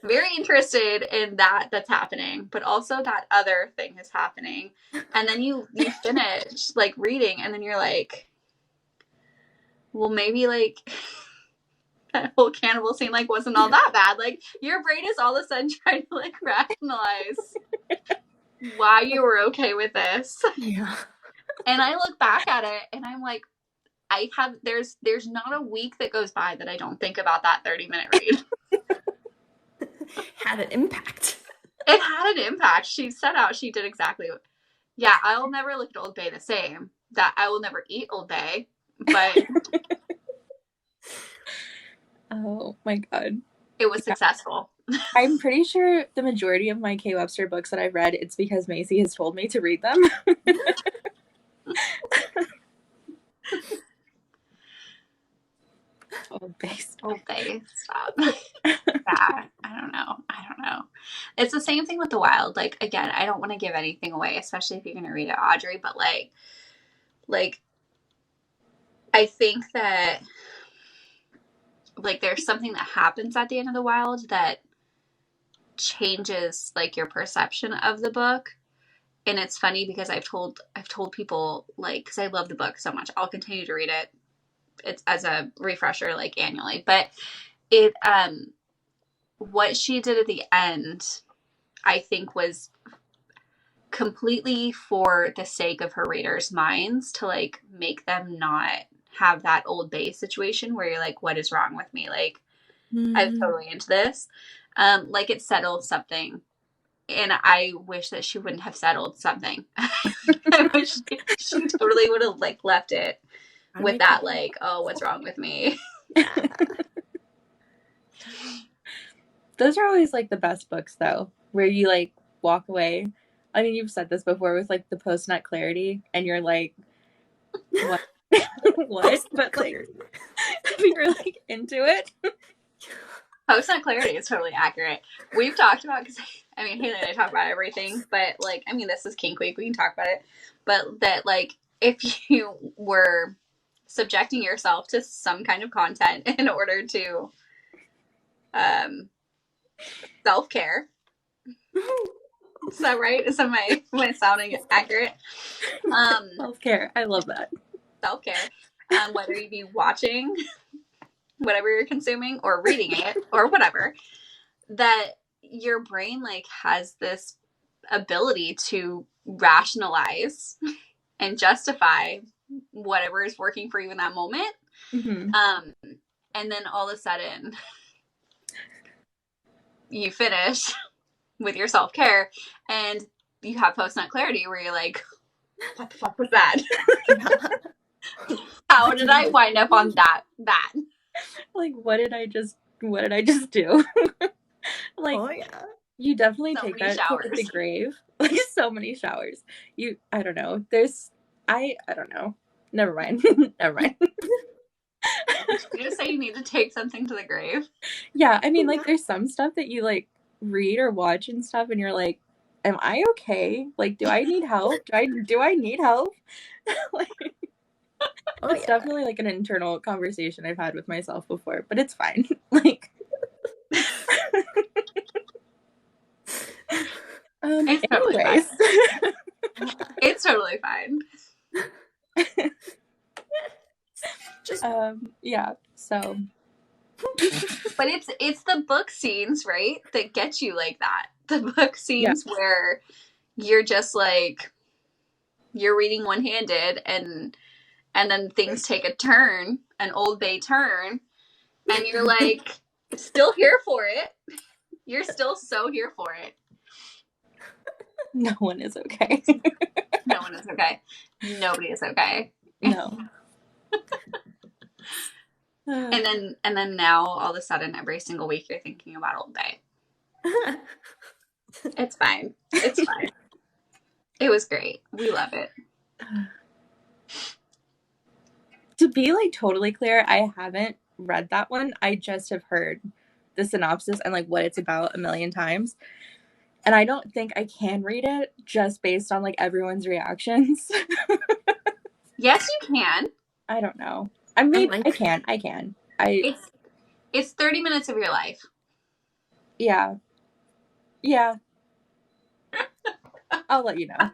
very interested in that's happening, but also that other thing is happening. And then you finish like reading and then you're like, well, maybe like that whole cannibal scene like wasn't all that bad. Like your brain is all of a sudden trying to like rationalize why you were okay with this. Yeah. And I look back at it and I'm like, there's not a week that goes by that I don't think about that 30-minute read. Had an impact. It had an impact. She set out, she did exactly what, yeah, I'll never look at Old Bay the same. That I will never eat Old Bay, but Oh my god. it was successful. I'm pretty sure the majority of my Kay Webster books that I've read, it's because Macy has told me to read them. Old Bay, Stop. Yeah, I don't know. It's the same thing with The Wild. Like, again, I don't want to give anything away, especially if you're going to read it, Audrey, but like, I think that, like, there's something that happens at the end of The Wild that changes, like, your perception of the book. and it's funny because I've told people, like, because I love the book so much, I'll continue to read it. It's as a refresher, like, annually. But it what she did at the end, I think, was completely for the sake of her readers' minds, to like make them not have that Old Bay situation where you're like, what is wrong with me? Like, I'm totally into this. Like, it settled something. And I wish that she wouldn't have settled something. I wish she totally would have like left it with that, like, oh, what's wrong with me? Yeah. Those are always like the best books though, where you like walk away. I mean, you've said this before with like the post-nut clarity, and you're like, what? What? But like, you're like into it. Post-nut clarity is totally accurate. We've talked about, because I mean, Haley and I talk about everything, but like, I mean, this is Kink Week, we can talk about it. But that, like, if you were subjecting yourself to some kind of content in order to self-care, is that right? Am I sounding accurate? Self-care. I love that. Self-care. Whether you be watching whatever you're consuming or reading it or whatever, that your brain like has this ability to rationalize and justify whatever is working for you in that moment. Mm-hmm. And then all of a sudden you finish with your self-care and you have post-nut clarity where you're like, what the fuck was that? How did I wind up on that? Like, what did I just do? Like, Oh yeah. you definitely So take many that to the grave. Like, so many showers. I don't know. I don't know. Never mind. Never mind. You just say you need to take something to the grave. Yeah, I mean, like, there's some stuff that you like read or watch and stuff, and you're like, am I okay? Like, do I need help? Do I need help? Like, it's definitely like an internal conversation I've had with myself before, but it's fine. Like, It's totally anyways. fine. It's totally fine. Just Yeah, so. But it's the book scenes, right, that get you like that. The book scenes where you're just like, you're reading one-handed and then things take a turn, an Old Bay turn, and you're like still here for it. You're still so here for it. No one is okay. No one is okay. Nobody is okay. No. And then now all of a sudden every single week you're thinking about Old Bay. It's fine. It's fine. It was great. We love it. To be like totally clear, I haven't read that one. I just have heard the synopsis and like what it's about a million times. And I don't think I can read it just based on like everyone's reactions. Yes, you can. I don't know. I mean, I can. It's 30 minutes of your life. Yeah. I'll let you know.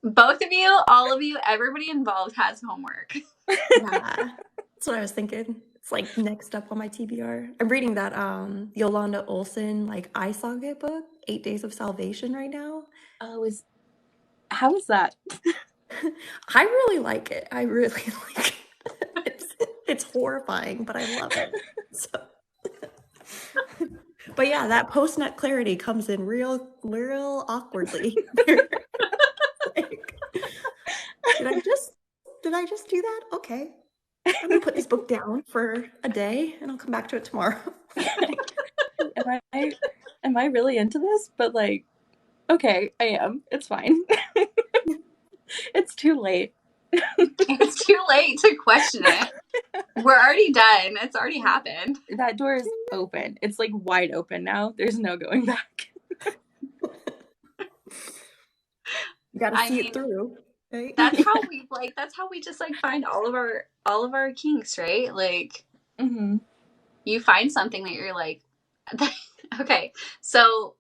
Both of you, all of you, everybody involved has homework. Yeah. That's what I was thinking. It's like next up on my TBR. I'm reading that Yolanda Olson like I Saga book, 8 Days of Salvation right now. How is that? I really like it. I really like it. It's horrifying, but I love it. So. But yeah, that post-nut clarity comes in real awkwardly. Like, did I just do that? Okay. I'm gonna put this book down for a day and I'll come back to it tomorrow. Am I really into this? But like, okay, I am. It's fine. It's too late. It's too late to question it. We're already done. It's already happened. That door is open. It's like wide open now. There's no going back. You gotta see it through. Right? That's how we just like find all of our kinks, right? Like, you find something that you're like, okay, so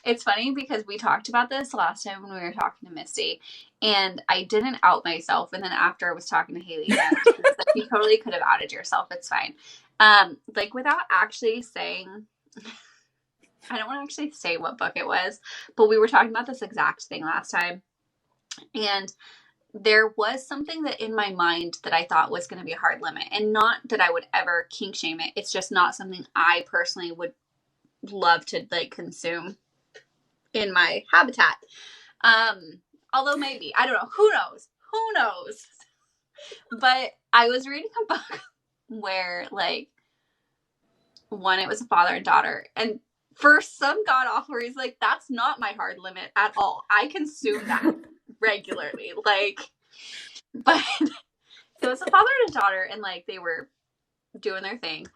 It's funny because we talked about this last time when we were talking to Misty, and I didn't out myself. And then after I was talking to Haley again, she was like, you totally could have outed yourself. It's fine. Like without actually saying, I don't want to actually say what book it was, but we were talking about this exact thing last time. And there was something that in my mind that I thought was going to be a hard limit, and not that I would ever kink shame it. It's just not something I personally would love to like consume in my habitat. Although maybe, I don't know, who knows. But I was reading a book where like one, it was a father and daughter, and for some god awful reason, like that's not my hard limit at all. I consume that regularly, like, but it was a father and a daughter, and like they were doing their thing.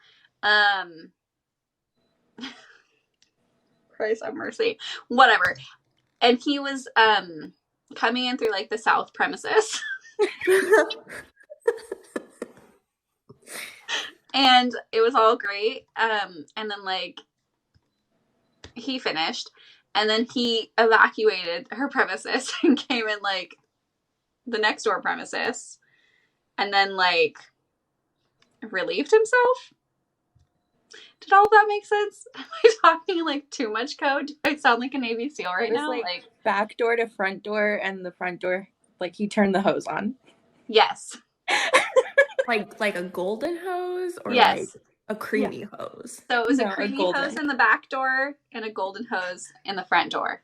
Christ have mercy, whatever. And he was coming in through like the south premises. And it was all great. And then like he finished, and then he evacuated her premises and came in like the next door premises, and then like relieved himself. Did all of that make sense? Am I talking like too much code? Do I sound like a Navy SEAL right now? Like back door to front door, and the front door, like he turned the hose on. Yes. Like a golden hose or yes. like a creamy hose? So it was a creamy hose in the back door and a golden hose in the front door.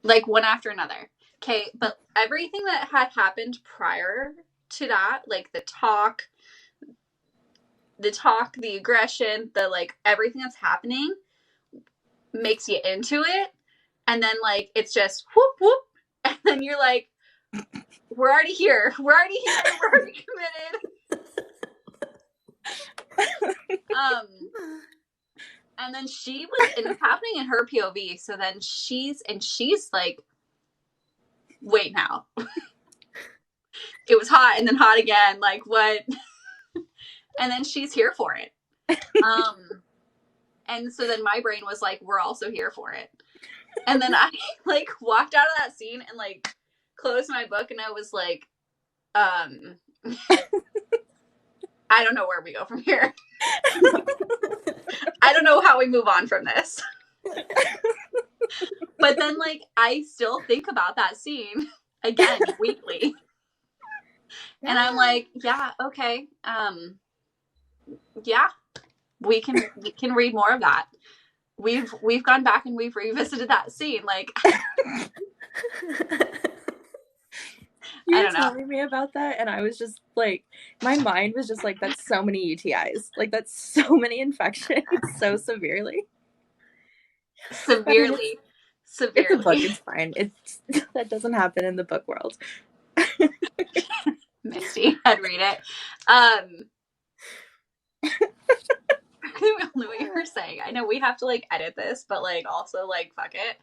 Like one after another. Okay, but everything that had happened prior to that, like the talk, the aggression, the like everything that's happening makes you into it. And then like it's just whoop whoop. And then you're like, we're already here. We're already committed. And then she was, and it's happening in her POV. So then she's like, wait now. It was hot and then hot again. Like what? And then she's here for it. And so then my brain was like, we're also here for it. And then I like walked out of that scene and like closed my book, and I was like, I don't know where we go from here. I don't know how we move on from this. But then like I still think about that scene again weekly. Yeah. And I'm like, yeah, okay. Yeah. We can read more of that. We've gone back and we've revisited that scene. Like you were telling me about that, and I was just like, my mind was just like, that's so many UTIs. Like that's so many infections so severely. Severely. It's a book, it's fine. That doesn't happen in the book world. Misty, I'd read it. I knew what you were saying. I know we have to like edit this, but like also like fuck it.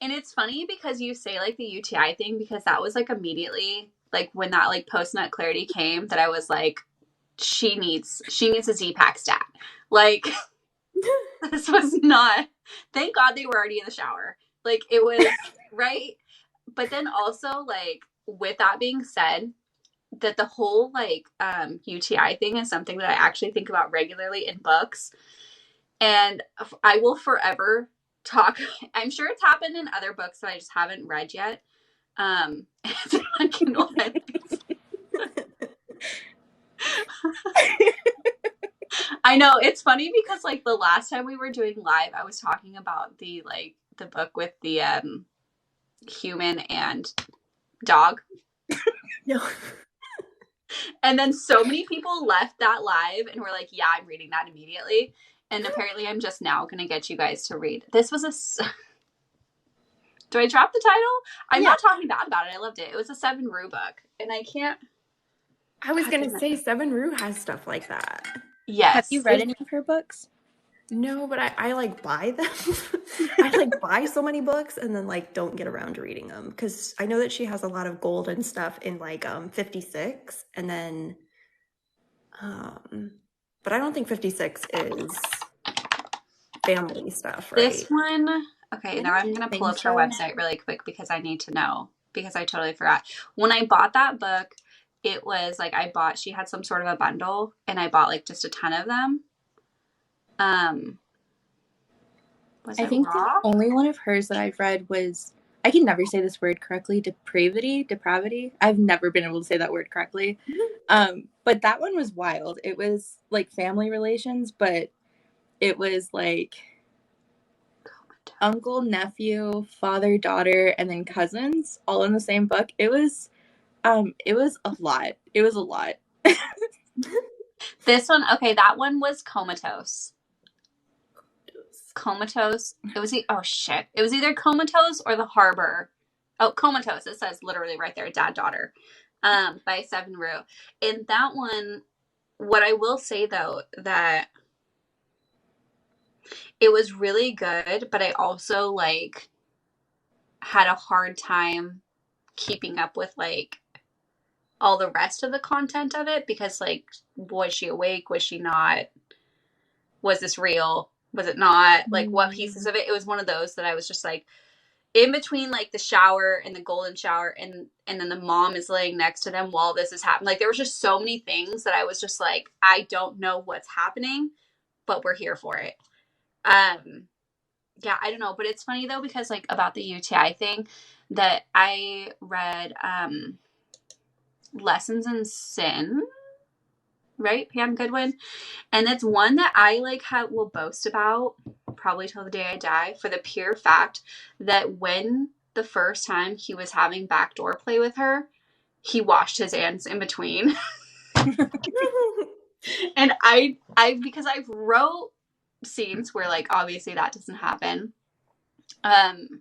And it's funny because you say like the UTI thing, because that was like immediately like when that like post-nut clarity came that I was like, she needs a Z-Pack stat. Like this was not, thank God they were already in the shower. Like it was right. But then also like with that being said, that the whole like UTI thing is something that I actually think about regularly in books, and I will forever talk. I'm sure it's happened in other books that I just haven't read yet. I know it's funny because like the last time we were doing live, I was talking about the book with the human and dog. No. And then so many people left that live and were like, yeah, I'm reading that immediately. And apparently I'm just now going to get you guys to read. This was do I drop the title? I'm not talking bad about it. I loved it. It was a Seven Rue book. And I can't. I was going to say Seven Rue has stuff like that. Yes. Have you read any of her books? No, but I like buy them. I like buy so many books and then like don't get around to reading them, because I know that she has a lot of golden stuff in like 56, and then but I don't think 56 is family stuff, This right? one, okay, I now I'm don't gonna pull think up her so. website really quick because I need to know because I totally forgot. When I bought that book, it was like she had some sort of a bundle and I bought like just a ton of them. Was I it think the Raw? only one of hers that I've read was, I can never say this word correctly, depravity. I've never been able to say that word correctly. But that one was wild. It was like family relations, but it was like uncle, nephew, father, daughter, and then cousins all in the same book. It was a lot. It was a lot. This one, okay, that one was Comatose. Comatose. It was oh shit. It was either Comatose or The Harbor. Oh, Comatose. It says literally right there, dad daughter, by Seven Rue. And that one, what I will say though, that it was really good, but I also like had a hard time keeping up with like all the rest of the content of it because like was she awake? Was she not? Was this real? Was it not? Like what pieces of it? It was one of those that I was just like in between like the shower and the golden shower and then the mom is laying next to them while this is happening. Like there was just so many things that I was just like, I don't know what's happening, but we're here for it. Yeah, I don't know, but it's funny though because like about the UTI thing that I read Lessons in Sin, right? Pam Goodwin. And it's one that I like will boast about probably till the day I die for the pure fact that when the first time he was having backdoor play with her, he washed his hands in between. And I because I've wrote scenes where like obviously that doesn't happen. And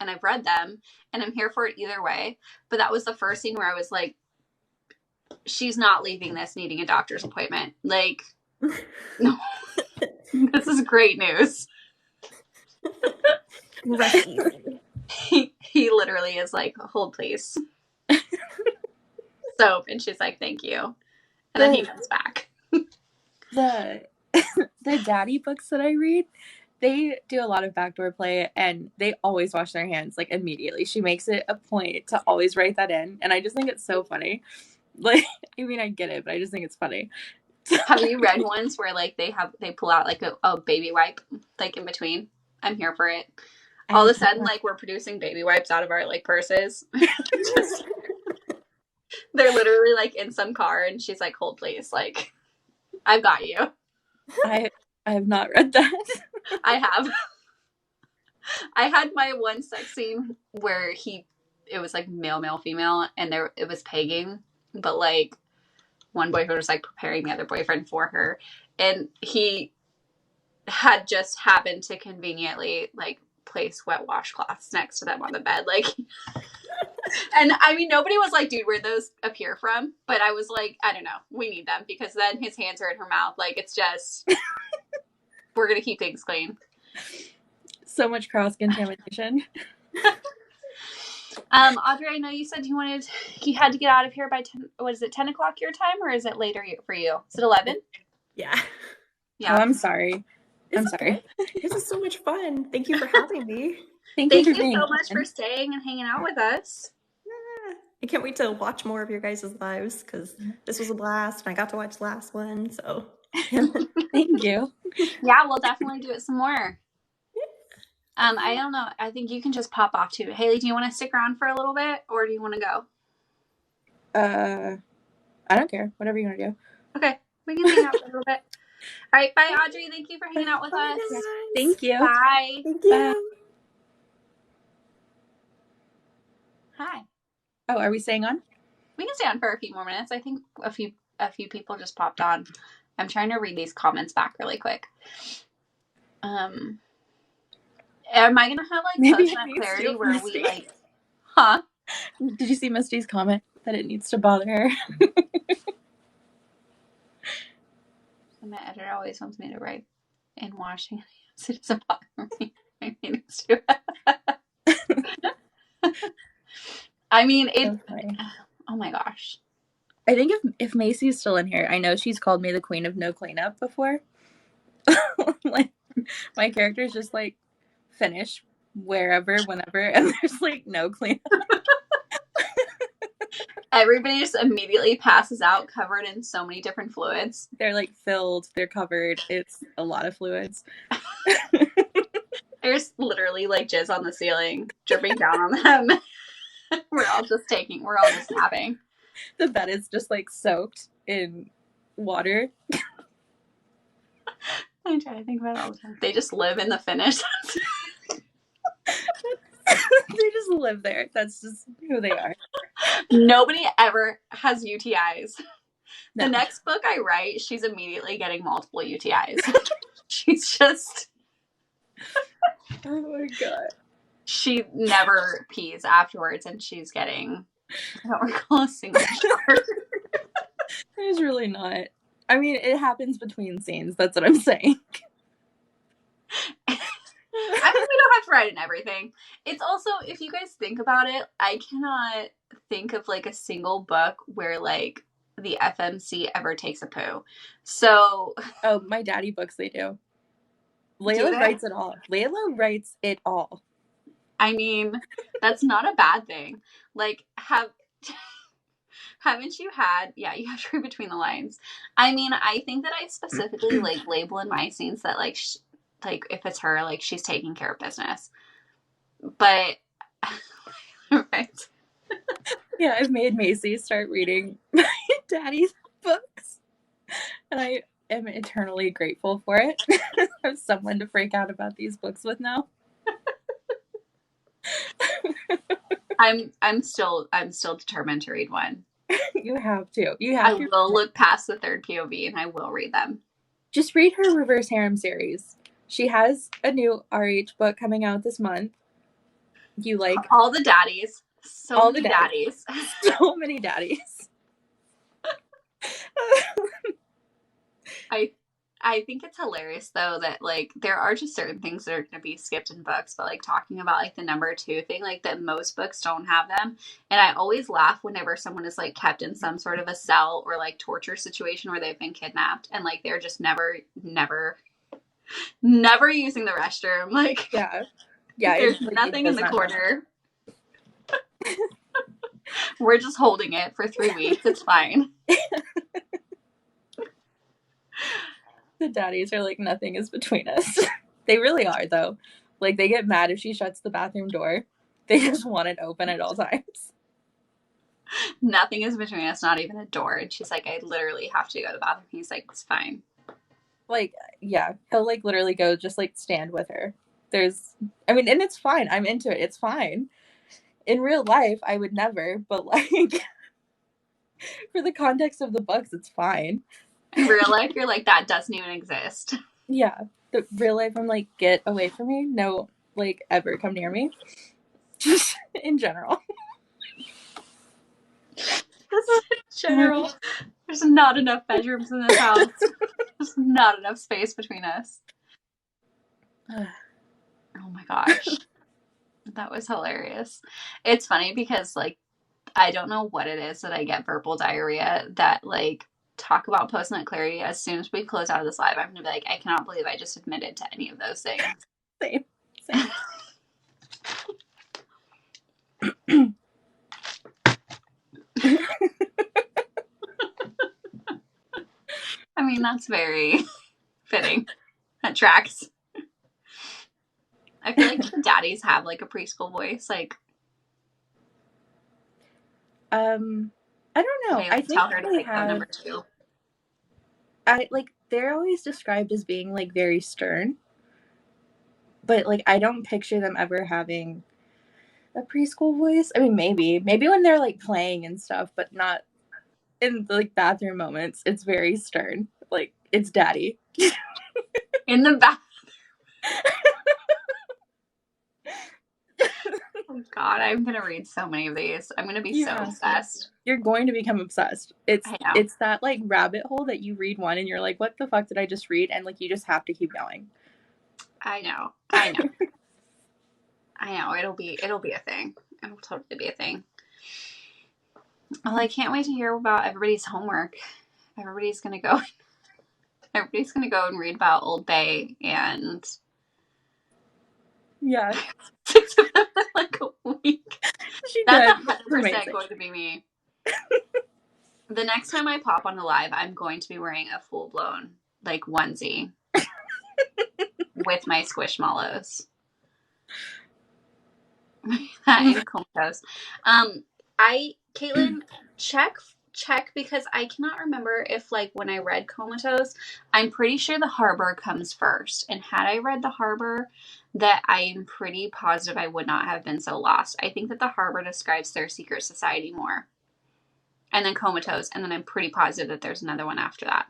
I've read them and I'm here for it either way. But that was the first scene where I was like, she's not leaving this needing a doctor's appointment. Like, no, this is great news. He literally is like, hold please. Soap. And she's like, thank you. And then he comes back. The daddy books that I read, they do a lot of backdoor play and they always wash their hands like immediately. She makes it a point to always write that in. And I just think it's so funny. Like, I mean, I get it, but I just think it's funny. Have you read ones where like they pull out like a baby wipe like in between? I'm here for it. All of a sudden, like we're producing baby wipes out of our like purses. Just, they're literally like in some car and she's like, hold please, like I've got you. I have not read that. I have. I had my one sex scene where it was like male, female, and it was pegging, but like one boyfriend was like preparing the other boyfriend for her, and he had just happened to conveniently like place wet washcloths next to them on the bed, like. And I mean, nobody was like, dude, where'd those appear from? But I was like, I don't know, we need them because then his hands are in her mouth. Like, it's just, we're gonna keep things clean. So much cross contamination. Audrey, I know you said you had to get out of here by 10. What is it, 10 o'clock your time, or is it later for you? Is it 11? Yeah. Oh, I'm sorry. I'm sorry. This is so much fun. Thank you for having me. Thank you so much for staying and hanging out with us. I can't wait to watch more of your guys' lives because this was a blast and I got to watch the last one. So thank you. Yeah, we'll definitely do it some more. I don't know. I think you can just pop off too. Haley, do you want to stick around for a little bit or do you want to go? I don't care. Whatever you want to do. Okay. We can hang out for a little bit. All right. Bye, Audrey. Thank you for hanging out with us. Guys. Thank you. Bye. Thank you. Bye. Hi. Oh, are we staying on? We can stay on for a few more minutes. I think a few people just popped on. I'm trying to read these comments back really quick. Am I gonna have like post-nut clarity where we like, huh? Did you see Misty's comment that it needs to bother her? My editor always wants me to write in washing. So it doesn't bother me. I mean, it's too. I mean, it. Oh my gosh. I think if Macy's still in here, I know she's called me the queen of no cleanup before. Like, My characters just like finish wherever, whenever, and there's like no cleanup. Everybody just immediately passes out covered in so many different fluids. They're like filled, they're covered. It's a lot of fluids. There's literally like jizz on the ceiling dripping down on them. We're all just napping. The bed is just like soaked in water. I try to think about it all the time. They just live in the finish. They just live there. That's just who they are. Nobody ever has UTIs. No. The next book I write, she's immediately getting multiple UTIs. She's just... Oh my god. She never pees afterwards, and she's getting... I don't recall a single shower. There's really not. I mean, it happens between scenes. That's what I'm saying. I mean, we don't have to write in everything. It's also, if you guys think about it, I cannot think of like a single book where like the FMC ever takes a poo. So, oh, my daddy books, they do. Layla writes it all. Layla writes it all. I mean, that's not a bad thing. Like, haven't you had, yeah, you have to read between the lines. I mean, I think that I specifically like label in my scenes that like, like if it's her, like she's taking care of business. But, right. Yeah, I've made Macy start reading my daddy's books. And I am eternally grateful for it. I have someone to freak out about these books with now. I'm still determined to read one. You have to. I will look past the third POV and I will read them. Just read her Reverse Harem series. She has a new RH book coming out this month. You like all the daddies. So many daddies. So many daddies. I think it's hilarious though that like there are just certain things that are going to be skipped in books, but like talking about like the number 2 thing, like that most books don't have them. And I always laugh whenever someone is like kept in some sort of a cell or like torture situation where they've been kidnapped and like they're just never using the restroom. Like yeah, there's nothing in the corner. We're just holding it for 3 weeks. It's fine. The daddies are like, nothing is between us. They really are, though. Like, they get mad if she shuts the bathroom door. They just want it open at all times. Nothing is between us, not even a door. And she's like, I literally have to go to the bathroom. He's like, it's fine. Like, yeah, he'll like literally go just like stand with her. And it's fine. I'm into it. It's fine. In real life, I would never, but like, for the context of the books, it's fine. In real life, you're like, that doesn't even exist. Yeah. The real life, I'm like, get away from me. No, like, ever come near me. Just in general. Just in general. There's not enough bedrooms in this house. There's not enough space between us. Oh my gosh. That was hilarious. It's funny because, like, I don't know what it is that I get verbal diarrhea that, like, talk about post-nut clarity. As soon as we close out of this live, I'm going to be like, I cannot believe I just admitted to any of those things. Same. I mean, that's very fitting. That tracks. I feel like the daddies have like a preschool voice. Like, I don't know. I think tell her to they pick have number 2. They're always described as being like very stern, but like I don't picture them ever having a preschool voice. I mean, maybe when they're like playing and stuff, but not in the like bathroom moments. It's very stern. Like, it's daddy. In the bathroom. Oh God, I'm gonna read so many of these. I'm gonna be so obsessed. You're going to become obsessed. It's that like rabbit hole that you read one and you're like, what the fuck did I just read? And like you just have to keep going. I know. It'll be a thing. It'll totally be a thing. Well, I can't wait to hear about everybody's homework. Everybody's gonna go Everybody's gonna go and read about Old Bay and Yeah, six of them in like a week. she That's did. 100% Amazing. going to be me. The next time I pop on the live, I'm going to be wearing a full-blown like onesie with my squishmallows. And comatose. Caitlin, check because I cannot remember if like when I read comatose, I'm pretty sure the harbor comes first. And had I read the harbor, that I'm pretty positive I would not have been so lost. I think that the harbor describes their secret society more. And then comatose, and then I'm pretty positive that there's another one after that.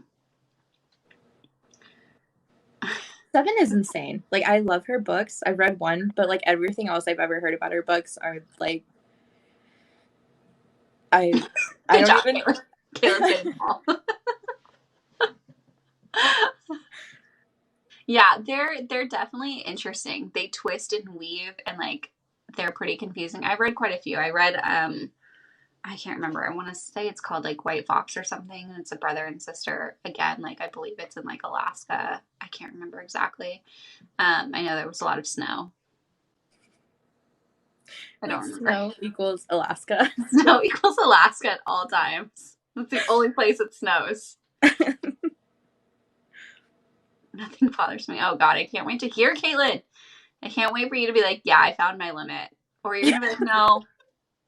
7 is insane. Like, I love her books. I've read one, but like everything else I've ever heard about her books are like, I Good don't job, even. Caitlin's getting all. Yeah, they're definitely interesting. They twist and weave, and like they're pretty confusing. I've read quite a few. I read I can't remember. I want to say it's called like White Fox or something, and it's a brother and sister. Again, like I believe it's in like Alaska. I can't remember exactly. I know there was a lot of snow. I don't remember. Snow equals Alaska. Snow equals Alaska at all times. That's the only place it snows. Nothing bothers me. Oh God, I can't wait to hear Caitlin. I can't wait for you to be like, yeah, I found my limit. Or you're gonna be like,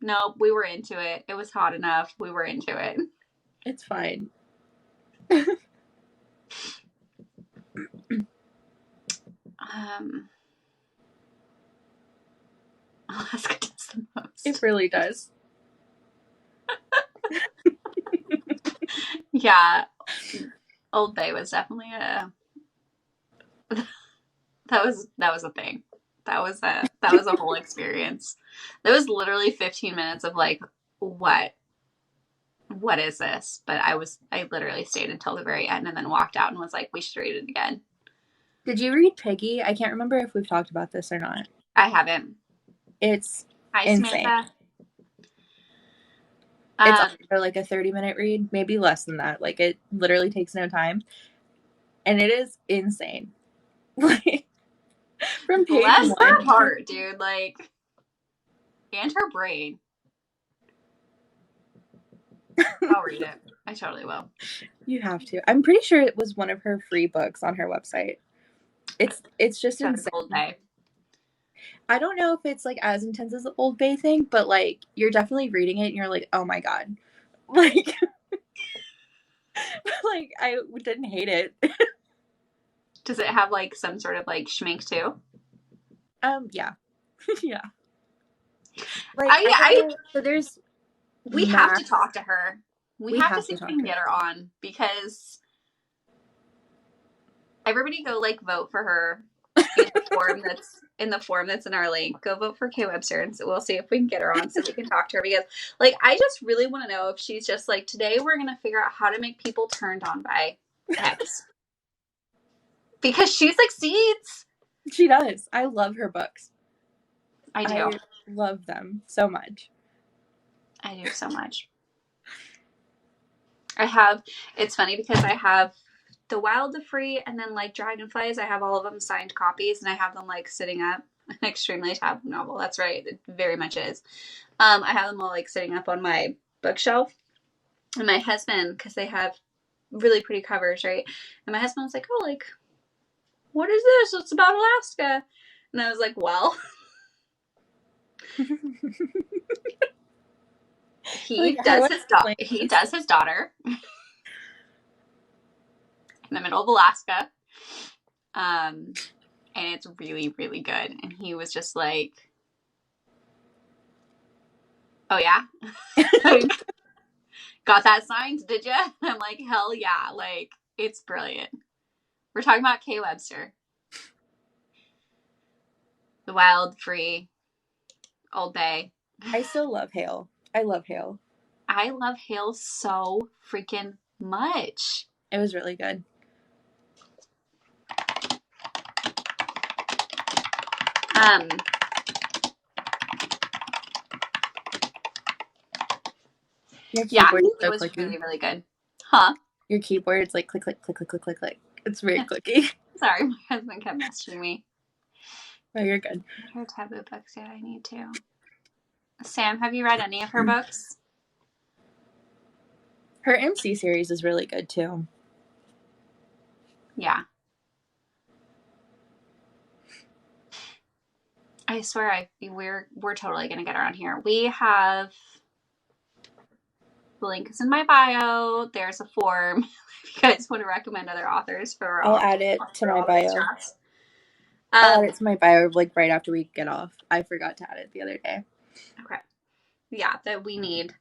no, we were into it. It was hot enough. We were into it. It's fine. Alaska does the most. It really does. Yeah, Old Bay was definitely that was a thing. That was a whole experience. There was literally 15 minutes of like, what is this? But I literally stayed until the very end and then walked out and was like, we should read it again. Did you read Piggy? I can't remember if we've talked about this or not. I haven't. It's Hi, insane. Samantha. It's under like a 30-minute read, maybe less than that. Like it literally takes no time, and it is insane. Like from page bless her 1. heart, dude. Like, and her brain. I'll read it. I totally will. You have to. I'm pretty sure it was one of her free books on her website. It's just insane. Old Bay. I don't know if it's like as intense as the Old Bay thing, but like you're definitely reading it and you're like, oh my God. Like like I didn't hate it. Does it have like some sort of like schmink too? Yeah. Yeah. Like so there's we have to talk to her. We have to see if we can get her on because everybody go like vote for her in the form that's in our link. Go vote for Kay Webster and so we'll see if we can get her on so we can talk to her because like I just really want to know if she's just like today we're gonna figure out how to make people turned on by X. Because she succeeds. She does. I love her books. I do. I love them so much. I do so much. It's funny because I have The Wild, the Free, and then like Dragonflies. I have all of them signed copies and I have them like sitting up. An extremely taboo novel. That's right. It very much is. I have them all like sitting up on my bookshelf. And my husband, because they have really pretty covers, right? And my husband was like, oh, like, what is this? It's about Alaska. And I was like, well, he does his daughter in the middle of Alaska. And it's really, really good. And he was just like, oh yeah? Like, got that signed, did ya? I'm like, hell yeah. Like, it's brilliant. We're talking about Kay Webster. The Wild, Free, Old Bay. I still love Hale. I love Hale. I love Hale so freaking much. It was really good. Yeah, it was really, really good. Huh? your keyboard, it's like click, click, click, click, click, click, click. It's very clicky. Sorry, my husband kept messaging me. No, you're good. Her taboo books, yeah, I need to. Sam, have you read any of her books? Her MC series is really good too. Yeah. I swear we're totally gonna get her on here. We have the link is in my bio. There's a form if you guys want to recommend other authors for I'll add it to my bio. I'll add it to my bio like right after we get off. I forgot to add it the other day. Okay. Yeah, that we need.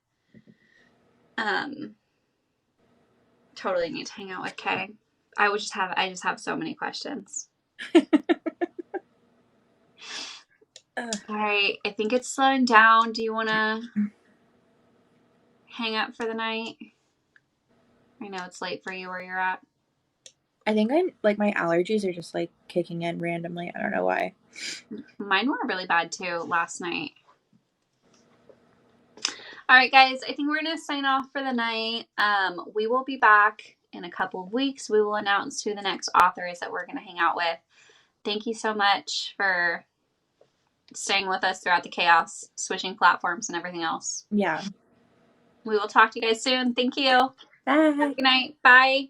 Totally need to hang out with Kay. I just have so many questions. All right, I think it's slowing down. Do you want to hang up for the night? I know it's late for you where you're at. I think my allergies are just like kicking in randomly. I don't know why. Mine were really bad too last night. All right, guys, I think we're going to sign off for the night. We will be back in a couple of weeks. We will announce who the next author is that we're going to hang out with. Thank you so much for staying with us throughout the chaos, switching platforms and everything else. Yeah. We will talk to you guys soon. Thank you. Bye. Good night. Bye.